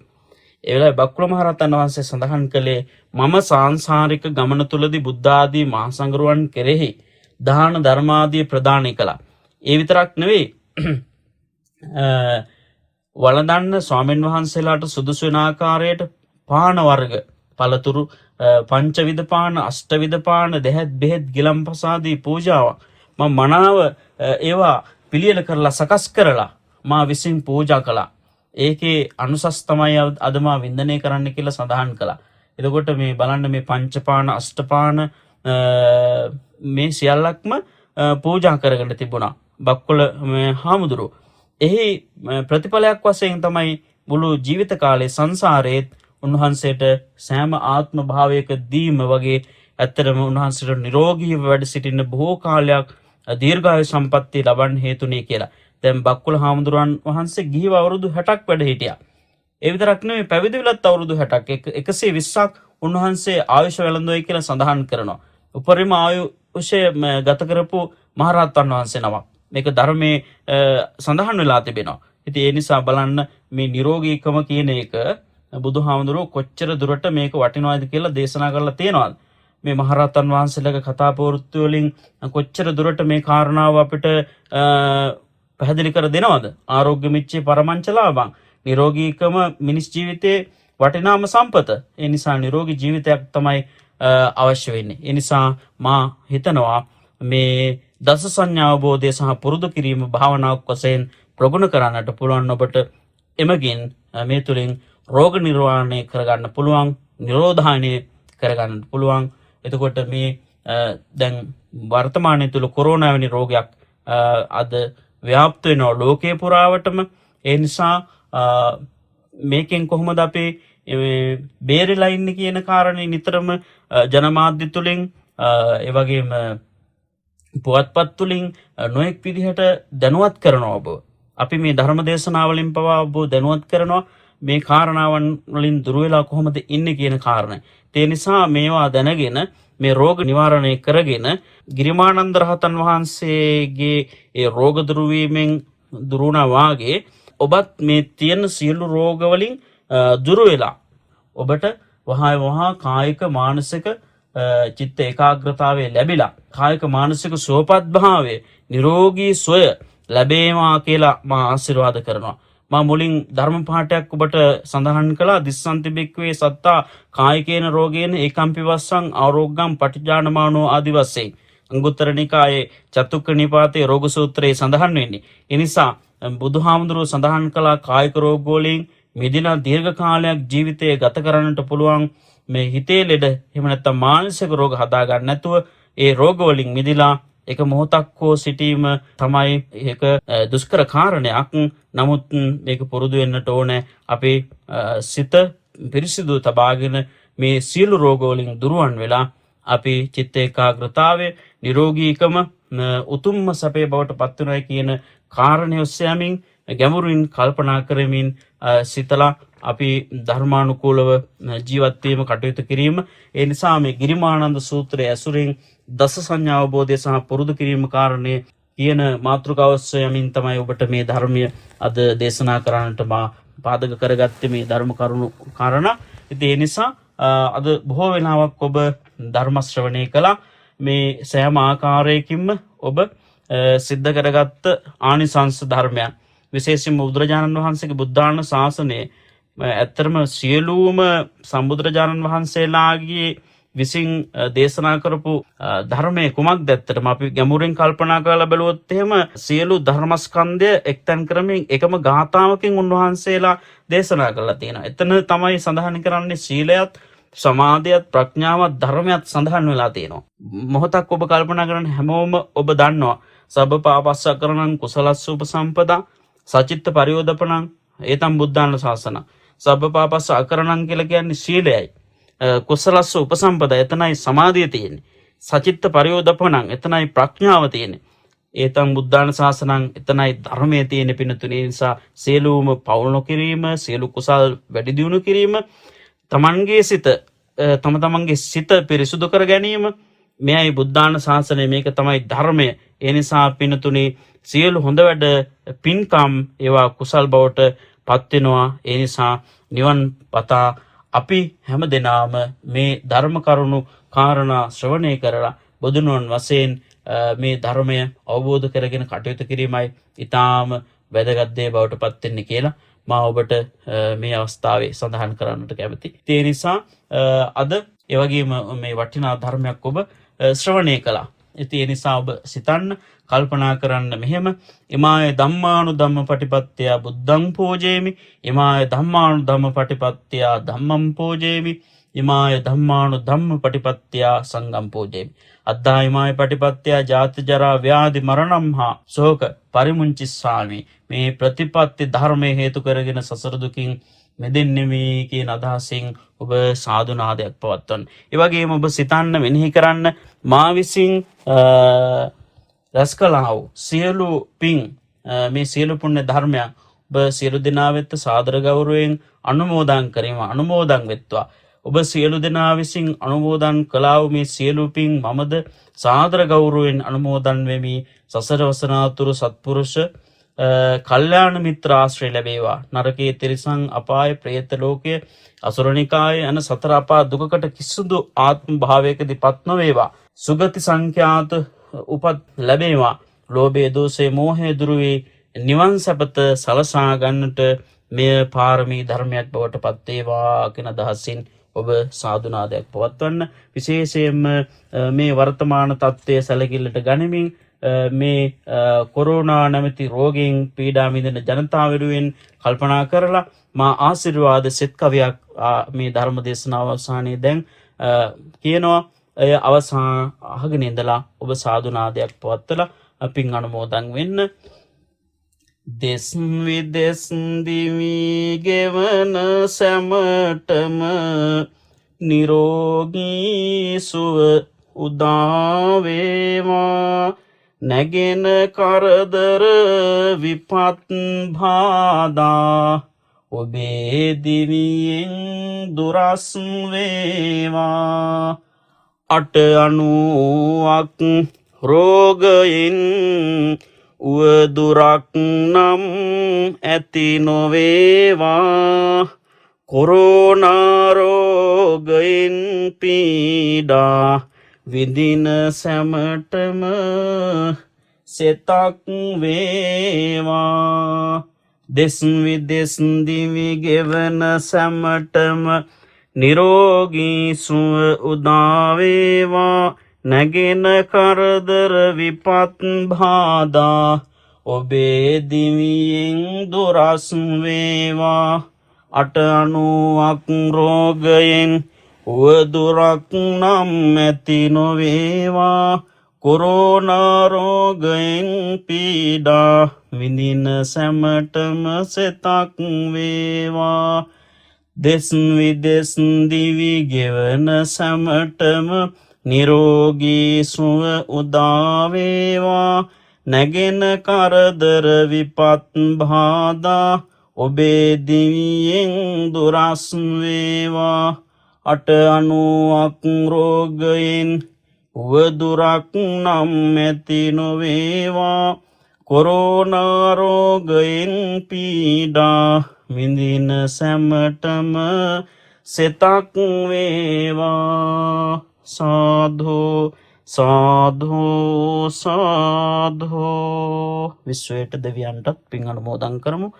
ඒ වෙලාවේ බක්කුල මහරහතන් වහන්සේ සඳහන් කළේ මම සාංශාරික ගමන තුලදී බුද්ධ ආදී මහා සංඝරුවන් කෙරෙහි දාන ධර්මාදී ප්‍රදානය කළා. ඒ විතරක් නෙවෙයි වළඳන්න ස්වාමීන් වහන්සේලාට සුදුසු වෙන ආකාරයට පාන වර්ග පළතුරු පංචවිධ පාන අෂ්ටවිධ පාන දෙහෙත් බෙහෙත් ගිලම්පසාදී පූජාවක් මම මනාව ඒවා පිළියෙල කරලා සකස් කරලා මා විසින් පූජා කළා. ඒකේ අනුසස් තමයි අද මා වින්දනය කරන්න කියලා සඳහන් කළා. එතකොට මේ බලන්න මේ පංචපාන අෂ්ටපාන මේ සියල්ලක්ම පූජා කරගෙන තිබුණා බක්කුල හාමුදුරුවෝ. එහි ප්‍රතිඵලයක් වශයෙන් තමයි මුළු ජීවිත කාලේ සංසාරයේ උන්වහන්සේට සෑම ආත්ම භාවයකදීම වගේ ඇත්තටම උන්වහන්සේට නිරෝගීව වැඩ සිටින්න බොහෝ කාලයක් දීර්ඝායු සම්පත්තිය ලබන්න හේතුනේ කියලා. දැන් බක්කුල හාමුදුරුවන් වහන්සේ ගිහිව අවුරුදු 60ක් වැඩ හිටියා. ඒ විතරක් නෙවෙයි පැවිදි වෙලත් අවුරුදු 60ක් 120ක් උන්වහන්සේ ආයුෂ වැළඳුවයි කියලා සඳහන් කරනවා. උපරිම ආයුෂය ගත කරපු මහරහතන් වහන්සේ නමක්. මේක ධර්මයේ සඳහන් වෙලා තිබෙනවා. ඉතින් ඒ නිසා බලන්න මේ නිරෝගීකම කියන එක බුදුහාමුදුරුවෝ කොච්චර දුරට මේක වටිනවද කියලා දේශනා කරලා තියෙනවද? මේ මහරහතන් වහන්සේලාගේ කතා ප්‍රවෘත්ති වලින් කොච්චර දුරට මේ කාරණාව අපිට පැහැදිලි කර දෙනවද? ආරෝග්‍ය මිච්ඡේ පරමංචලාභං. නිරෝගීකම මිනිස් ජීවිතයේ වටිනාම සම්පත. ඒ නිසා නිරෝගී ජීවිතයක් තමයි අවශ්‍ය වෙන්නේ. ඒ නිසා මා හිතනවා මේ දස සංඥා අවබෝධය සහ පුරුදු කිරීම භාවනාවක් වශයෙන් ප්‍රගුණ කරන්නට පුළුවන් ඔබට. එමගින් මේ තුලින් රෝග නිර්වාණය කරගන්න පුළුවන්, නිරෝධායනය කරගන්න පුළුවන්. එතකොට මේ දැන් වර්තමානයේ තුල කොරෝනා වැනි රෝගයක් අද ව්‍යාප්ත වෙනවා ලෝකේ පුරාවටම. ඒ නිසා මේකෙන් කොහොමද අපි බේරලා ඉන්නේ කියන කාරණේ නිතරම ජනමාධ්‍ය තුලින් ඒ වගේම පුවත්පත් තුලින් නොඑක් විදිහට දැනුවත් කරනවා ඔබ. අපි මේ ධර්ම දේශනාවලින් පවා ඔබ දැනුවත් කරනවා මේ කාරණාවන් වලින් දුර වෙලා කොහොමද ඉන්නේ කියන කාරණේ. ඒ නිසා මේවා දැනගෙන මේ රෝග නිවාරණය කරගෙන ගිරිමානන්ද රහතන් වහන්සේගේ ඒ රෝග දුරු වීමෙන් දුරුණා වාගේ ඔබත් මේ තියෙන සියලු රෝග වලින් දුර වෙලා ඔබට වහා කායික මානසික චිත්ත ඒකාග්‍රතාවය ලැබිලා කායික මානසික සුවපත් භාවය නිරෝගී සොය ලැබේවා කියලා මා ආශිර්වාද කරනවා. මා මුලින් ධර්ම පාඨයක් ඔබට සඳහන් කළා. දිස්සන්ති බික්කවේ සත්තා කායිකේන රෝගේන ඒකම්පි වස්සං ආරෝග්ගම් පටිජානමානෝ ආදි වශයෙන් අංගුත්තර නිකායේ චතුක්ක නිපාතේ රෝග සූත්‍රයේ සඳහන් වෙන්නේ. ඒ නිසා බුදුහාමුදුරුව සඳහන් කළා කායික රෝග වලින් මිදිලා දීර්ඝ කාලයක් ජීවිතය ගත කරන්නට පුළුවන් මේ හිතේ ලෙඩ එහෙම නැත්නම් මානසික රෝග හදා ගන්න නැතුව ඒ රෝග වලින් මිදිලා එක මොහොතක් හෝ සිටීම තමයි ඒක දුෂ්කර කාරණයක්. නමුත් මේක පුරුදු වෙන්නට ඕනේ. අපේ සිත පිරිසිදු තබාගෙන මේ සියලු රෝග වලින් දුරවන් වෙලා අපි චිත්ත ඒකාග්‍රතාවය නිරෝගීකම උතුම්ම සැපේ බවට පත් වෙනවා කියන කාරණය ඔස්සේ යමින් ගැඹුරින් කල්පනා කරමින් සිතලා අපි ධර්මානුකූලව ජීවත් වීම කටයුතු කිරීම. ඒ නිසා මේ ගිරිමානන්ද සූත්‍රයේ ඇසුරින් දස සංඥා අවබෝධය සහ පුරුදු කිරීම කාරණේ කියන මාතෘකාව ඔස්සේ යමින් තමයි ඔබට මේ ධර්මය අද දේශනා කරන්නට මා පාදක කරගත්තේ මේ ධර්ම කරුණු කාරණා. ඉතින් ඒ නිසා අද බොහෝ වෙලාවක් ඔබ ධර්ම ශ්‍රවණය කළා. මේ සෑම ආකාරයකින්ම ඔබ සිද්ධ කරගත්ත ආනිසංස ධර්මයන් විශේෂයෙන්ම බුදුරජාණන් වහන්සේගේ බුද්ධාන ශාසනයේ ඇත්තරම සියලුම සම්බුදුරජාණන් වහන්සේලාගේ විසින් දේශනා කරපු ධර්මයේ කුමක්ද? ඇත්තටම අපි ගැඹුරින් කල්පනා කරලා බලුවොත් එහෙම සියලු ධර්මස්කන්ධය එක්තැන් කරමින් එකම ගාථාවකින් උන්වහන්සේලා දේශනා කරලා තියෙනවා. එතන තමයි සඳහන් කරන්නේ සීලයත් සමාධියත් ප්‍රඥාවත් ධර්මයත් සඳහන් වෙලා තියෙනවා. මොහොතක් ඔබ කල්පනා කරන හැමෝම ඔබ දන්නවා සබ්බ පාපස්සකරණං කුසලස්ස උපසම්පදා සචිත්ත පරියෝදපණං ඒතම් බුද්ධාන ශාසන. සබ්බ පාපස්ස අකරණං කියලා කියන්නේ සීලයයි. කුසලස්ස උපසම්පදා එතනයි සමාධිය තියෙන්නේ. සචිත්ත පරියෝදපණං එතනයි ප්‍රඥාව තියෙන්නේ. ඒතම් බුද්ධාන ශාසනං එතනයි ධර්මයේ තියෙන පිණුතුනේ. නිසා සියලුම පවුල් නොකිරීම සියලු කුසල් වැඩි දියුණු කිරීම තමන්ගේ සිත තමන්ගේ සිත පිරිසුදු කර ගැනීම මෙයයි බුද්ධාන ශාසනය. මේක තමයි ධර්මය. ඒ නිසා පිණුතුනේ සියලු හොඳ වැඩ පින්කම් ඒවා කුසල් බවට පත් වෙනවා. ඒ නිසා නිවන් පතා අපි හැම දෙනාම මේ ධර්ම කරුණු කාරණා ශ්‍රවණය කරලා බුදුනුවන් වශයෙන් මේ ධර්මය අවබෝධ කරගෙන කටයුතු කිරීමයි ඊටාම වැදගත් දේ බවට පත් වෙන්නේ කියලා මා ඔබට මේ අවස්ථාවේ සඳහන් කරන්නට කැමතියි. ඒ නිසා අද ඒ වගේම මේ වටිනා ධර්මයක් ඔබ ශ්‍රවණය කළා. ඉතින් ඒ නිසා ඔබ සිතන්න කල්පනා කරන්න මෙහෙම ඉමාය ධම්මානු ධම්ම පටිපත්තිය බුද්ධං පූජේමි ඉමාය ධම්මානු ධම්ම පටිපත්තිය ධම්මං පූජේමි ඉමාය ධම්මානු ධම්ම පටිපත්තිය සංඝං පූජේමි අද්දා ඉමාය පටිපත්තිය ජාති ජරා ව්‍යාධි මරණම් හා ශෝක පරිමුංචිස්සාමි. මේ ප්‍රතිපත්ති ධර්මයේ හේතු කරගෙන සසර දුකින් මෙදෙන්නෙමි කියන අදහසින් ඔබ සාදුනාදයක් පවත්වන්න. ඒ වගේම ඔබ සිතන්න මෙනෙහි කරන්න මා විසින් රැස් කළා වූ සියලු පින් මේ සියලු පුණ්‍ය ධර්මයන් ඔබ සියලු දෙනා වෙත සාදර ගෞරවයෙන් අනුමෝදන් කිරීම අනුමෝදන් වෙත්වා. ඔබ සියලු දෙනා විසින් අනුමෝදන් කළා වූ මේ සියලු පින් මමද සාදර ගෞරවයෙන් අනුමෝදන් වෙමි. සසර වසනාතුරු සත්පුරුෂ කල්යාණ මිත්‍ර ආශ්‍රය ලැබේවා. නරකයේ තිරිසං අපාය ප්‍රේත ලෝකයේ අසුරනිකාය යන සතර අපා දුකකට කිසිදු ආත්ම භාවයකදී පත් නොවේවා. සුගති සංඛ්‍යාත උපත් ලැබේවා. ලෝභය දෝෂය මෝහය දුරු වී නිවන් සැපත සලසා ගන්නට මෙය පාරමී ධර්මයක් බවට පත් වේවා කියන අදහසින් ඔබ සාදුනාදයක් පවත්වන්න. විශේෂයෙන්ම මේ වර්තමාන තත්ත්වයේ සැලකිල්ලට ගනිමින් මේ කොරෝනා නැමැති රෝගයෙන් පීඩා විඳින ජනතාව වෙනුවෙන් කල්පනා කරලා මා ආශිර්වාද සෙත් කවියක් මේ ධර්ම දේශනාව අවසානයේ දැන් කියනවා. එය අවසාන අහගෙන ඉඳලා ඔබ සාදුනාදයක් පවත්වලා පින් අනුමෝදන් වෙන්න. දෙස් විදෙස් දිවි ගෙවන සැමටම නිරෝගී සුව උදා වේවා. නැගෙන කරදර විපත් බාධා ඔබේ දිවියෙන් දුරස් වේවා. 890ක් රෝගයෙන් උවදුරක් නම් ඇති නොවේවා. කොරෝනා රෝගයෙන් පීඩා විඳින සැමටම සෙතක් වේවා. දෙස් විදෙස් දිවි ගෙවන සැමටම නිරෝගී සුව උදා වේවා. නැගෙන කරදර විපත් බාධා ඔබේ දිවියෙන් දුරස් වේවා. 890ක් රෝගයෙන් උවදුරක් නම් ඇති නොවේවා. කොරෝනා රෝගයෙන් පීඩා විඳින සැමටම සෙතක් වේවා. දෙස් විදෙස් දිවි ගෙවන සැමටම නිරෝගී සුව උදා වේවා. නැගෙන කරදර විපත් බාධා ඔබේ දිවියෙන් දුරස් වේවා. 890ක් රෝගයෙන් උවදුරක් නම් ඇති නොවේවා. කොරෝනා රෝගයෙන් පීඩා විඳින සැමටම සෙතක් වේවා. සාධෝ සාධෝ සාධෝ. විශ්වයට දෙවියන්ටත් පින් අනුමෝදන් කරමු.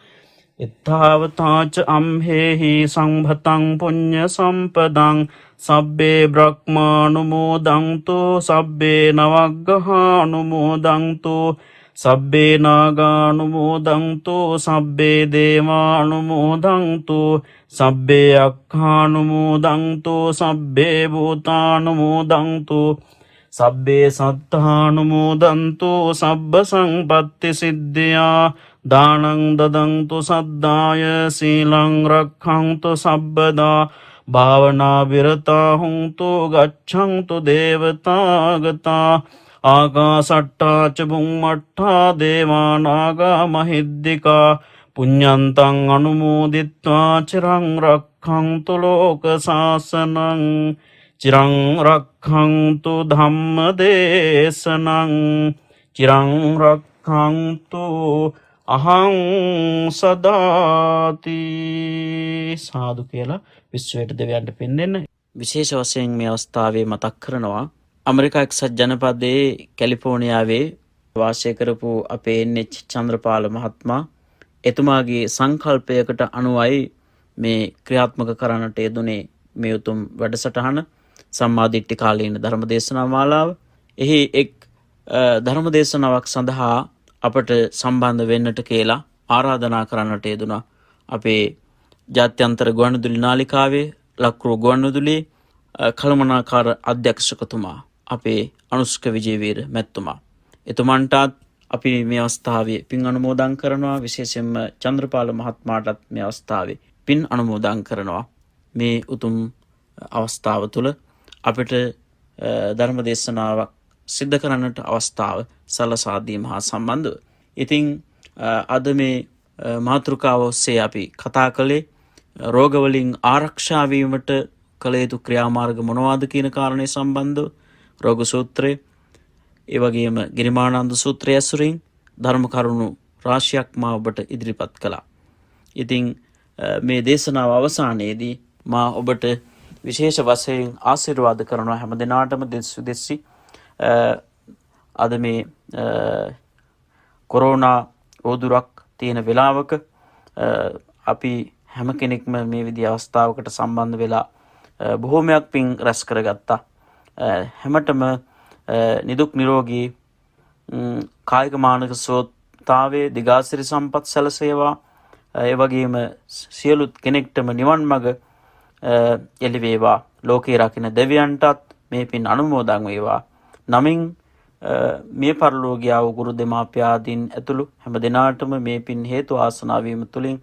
එත්තාවතාච අම්හෙහි සංභතං පුඤ්ඤ සම්පදං සබ්බේ බ්‍රහ්මානුමෝදන්තු සබ්බේ නවග්ගහානුමෝදන්තු සබ්බේ නාගානුමෝදන්තු සබ්බේ දේවානුමෝදන්තු සබ්බේ අක්ඛානුමෝදන්තු සබ්බේ භූතානුමෝදන්තු සබ්බේ සත්තානුමෝදන්තු සබ්බ සංපත්ති සිද්ධියා. දානං දදන්තු සද්දාය සීලං රක්ඛන්තු සබ්බදා. භාවනා විරතා හුන්තු ගච්ඡන්තු දේවතාගතා. ආකාසට්ටා ච බුම්මට්ඨා දේවා නාග මහිද්దికා. පුඤ්ඤන්තං අනුමෝදිත්වා චිරං රක්ඛන්තු ලෝක සාසනං. චිරං රක්ඛන්තු ධම්ම දේශනං. චිරං රක්ඛන්තු අහං සදාති. සාදු කියලා විශ්වයට දෙවියන්ට පින් දෙන්න. විශේෂ වශයෙන් මේ අවස්ථාවේ මතක් කරනවා ඇමරිකා එක්සත් ජනපදයේ කැලිෆෝනියාවේ වාසය කරපු අපේ එන්.එච්. චන්ද්‍රපාල මහත්මයා එතුමාගේ සංකල්පයකට අනුවයි මේ ක්‍රියාත්මක කරන්නට යෙදුනේ මේ උතුම් වැඩසටහන සම්මාදිට්ඨි කාලීන ධර්මදේශනා මාලාව. එහි එක් ධර්මදේශනාවක් සඳහා අපට සම්බන්ධ වෙන්නට කියලා ආරාධනා කරන්නට යෙදුණා අපේ ජාත්‍යන්තර ගුවන්විදුලි නාලිකාවේ ලක්රුව ගුවන්විදුලියේ කළමනාකාර අධ්‍යක්ෂකතුමා අපේ අනුෂ්ක විජේවීර මැතිතුමා. එතුමන්ටත් අපි මේ අවස්ථාවේ පින් අනුමෝදන් කරනවා. විශේෂයෙන්ම චන්ද්‍රපාල මහත්මයාටත් මේ අවස්ථාවේ පින් අනුමෝදන් කරනවා. මේ උතුම් අවස්ථාව තුළ අපිට ධර්ම දේශනාවක් සිද්ධ කරන්නට අවස්ථාව සලසා දීම හා සම්බන්ධව. ඉතින් අද මේ මාතෘකාව ඔස්සේ අපි කතා කළේ රෝගවලින් ආරක්ෂා වීමට කළ යුතු ක්‍රියාමාර්ග මොනවාද කියන කාරණය සම්බන්ධව රෝග සූත්‍රය, ඒ වගේම ගිරිමානන්ද සූත්‍රය ඇසුරින් ධර්ම කරුණු රාශියක් මා ඔබට ඉදිරිපත් කළා. ඉතින් මේ දේශනාව අවසානයේදී මා ඔබට විශේෂ වශයෙන් ආශිර්වාද කරනවා හැම දිනාටම දෙස්සි අද මේ කොරෝනා ඕදුරක් තියෙන වෙලාවක අපි හැම කෙනෙක්ම මේ විදිහ අවස්ථාවකට සම්බන්ධ වෙලා බොහෝමයක් පින් රැස් කරගත්තා. හැමතෙම නිදුක් නිරෝගී කායික මානසික සුවතාවයේ දිගාසිරි සම්පත් සැලසේවා. ඒ වගේම සියලු කෙනෙක්ටම නිවන් මඟ එළි වේවා. ලෝකේ රකින්න දෙවියන්ටත් මේ පින් අනුමෝදන් වේවා. නමින් මේ පරලෝකියාව ගුරු දෙමාපියාදීන් ඇතුළු හැම දිනාටම මේ පින් හේතු ආසනාව වීම තුලින්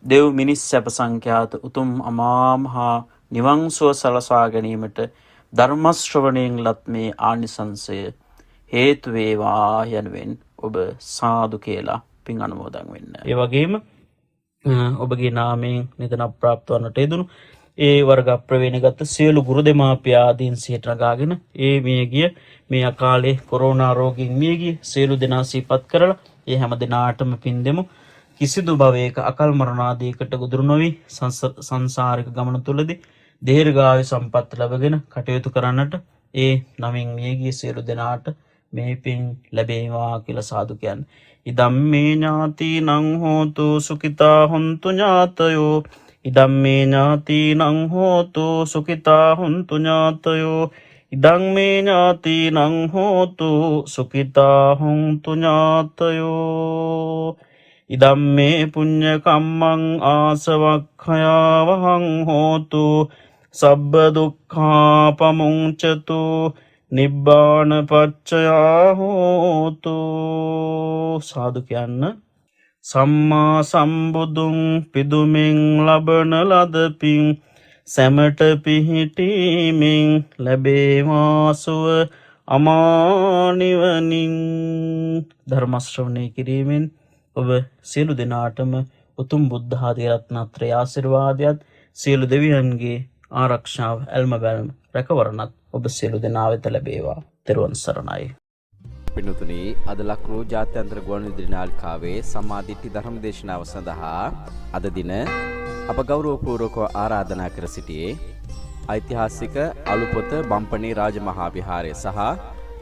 දෙව් මිනිස් සැප සංඛ්‍යාත උතුම් අමා මහා නිවන් සුව සලසා ගැනීමට ධර්ම ශ්‍රවණයෙන් ලත් මේ ආනිසංසය හේතු වේවා යනුවෙන් ඔබ සාදු කියලා පින් අනුමෝදන් වෙන්න. ඒ වගේම ඔබගේ නාමයෙන් නිදන ප්‍රාප්ත වන්නට යෙදුණු ඒ වර්ග ප්‍රවේණගත සියලු ගුරු දෙමාපියාදීන් සිහිට නගාගෙන ඒ මියගිය මේ අකාලේ කොරෝනා රෝගයෙන් මියගිය සියලු දෙනා සිහිපත් කරලා ඒ හැම දිනාටම පින් දෙමු. කිසිදු භවයක අකල් මරණාදීකට ගොදුරු නොවි සංසාරික ගමන තුලදී දීර්ඝායු සම්පත් ලැබගෙන කටයුතු කරන්නට ඒ නමින් මියගිය සියලු දෙනාට මේ පින් ලැබේවා කියලා සාදු කියන්න. ඉදම්මේ ඥාතිනං හෝතු සුඛිතා හොන්තු ඥාතයෝ ඉදම්මේ ඥාතිනං හෝතු සුඛිතා හොන්තු ඥාතයෝ ඉදම්මේ ඥාතිනං හෝතු සුඛිතා හොන්තු ඥාතයෝ ඉදම්මේ පුඤ්ඤ කම්මං ආසවක්ඛයාවහං හෝතු සබ්බ දුක්ඛා පමුංචතු නිබ්බාන පච්චයා හෝතු සාදු කියන්න. සම්මා සම්බුදුන් පිදුමින් ලබන ලදපින් සැමට පිහිටීමෙන් ලැබේවා සුව අමානිවනින්. ධර්ම ශ්‍රවණය කිරීමෙන් ඔබ සියලු දෙනාටම උතුම් බුද්ධ ආදී රත්නත්‍රය ආශිර්වාදයත් සියලු දෙවියන්ගේ ආරක්ෂාව ඇල්ම බැල්ම රැකවරණත් ඔබ සියලු දෙනා වෙත ලැබේවා. තෙරුවන් සරණයි. පින්තුනි, අද ලක්නෝ ජාත්‍යන්තර ගුවන්විදුලි නාලිකාවේ සම්මාදිට්ඨි ධර්ම දේශනාව සඳහා අද දින අප ගෞරවපූර්වකව ආරාධනා කර සිටියේ ඓතිහාසික අලුපොත බම්පණි රාජමහා විහාරය සහ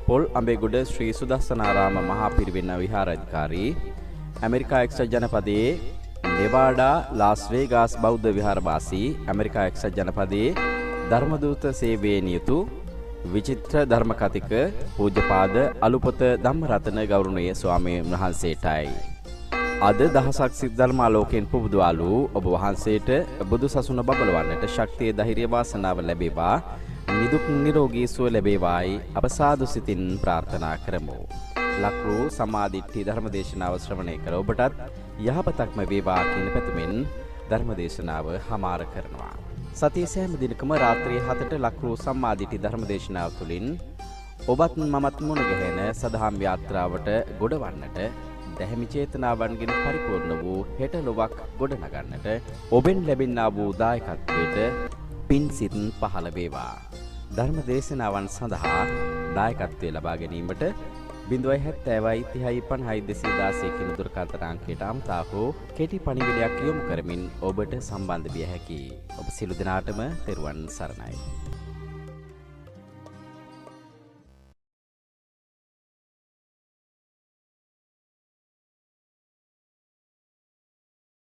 පොල් අඹේගොඩ ශ්‍රී සුදස්සනාරාම මහා පිරිවෙන් විහාරාධිකාරී ඇමරිකා එක්සත් ජනපදයේ නෙවාඩා ලාස් වේගාස් බෞද්ධ විහාරවාසී ඇමරිකා එක්සත් ජනපදයේ ධර්මදූත සේවයේ නියුතු විචිත්‍ර ධර්ම කතික පූජ්‍යපාද අලුපොත ධම්මරතන ගෞරවනීය ස්වාමීන් වහන්සේටයි. අද දහසක් සිත් ධර්මාලෝකයෙන් පුබුදුවාලු ඔබ වහන්සේට බුදු සසුන බබලවන්නට ශක්තිය ධෛර්ය වාසනාව ලැබේවා. නිදුක් නිරෝගී සුව ලැබේවායි අප සාදු සිතින් ප්‍රාර්ථනා කරමු. ලක්රූ සම්මාදිට්ඨි ධර්මදේශනාව ශ්‍රවණය කර ඔබටත් යහපතක්ම වේවා කියන පැතුමින් ධර්මදේශනාව හමාර කරනවා. සතිය සෑම දිනකම රාත්‍රී 7ට ලක්රූ සම්මාදිට්ඨි ධර්මදේශනාව තුළින් ඔබත් මමත් මුණ ගැහෙන සදහම් යාත්‍රාවට ගොඩවන්නට දැහැමි චේතනාවන්ගෙන් පරිපූර්ණ වූ හෙට ලොවක් ගොඩනගන්නට ඔබෙන් ලැබෙනා වූ දායකත්වයට පින් සිත් පහළ වේවා. ධර්ම දේශනාවන් සඳහා දායකත්වය ලබා ගැනීමට 070 කිනු දුරකථන අංකයට අමතා හෝ කෙටි පණිවිඩයක් යොමු කරමින් ඔබට සම්බන්ධ විය හැකියි. ඔබ සියලු දෙනාටම තෙරුවන් සරණයි.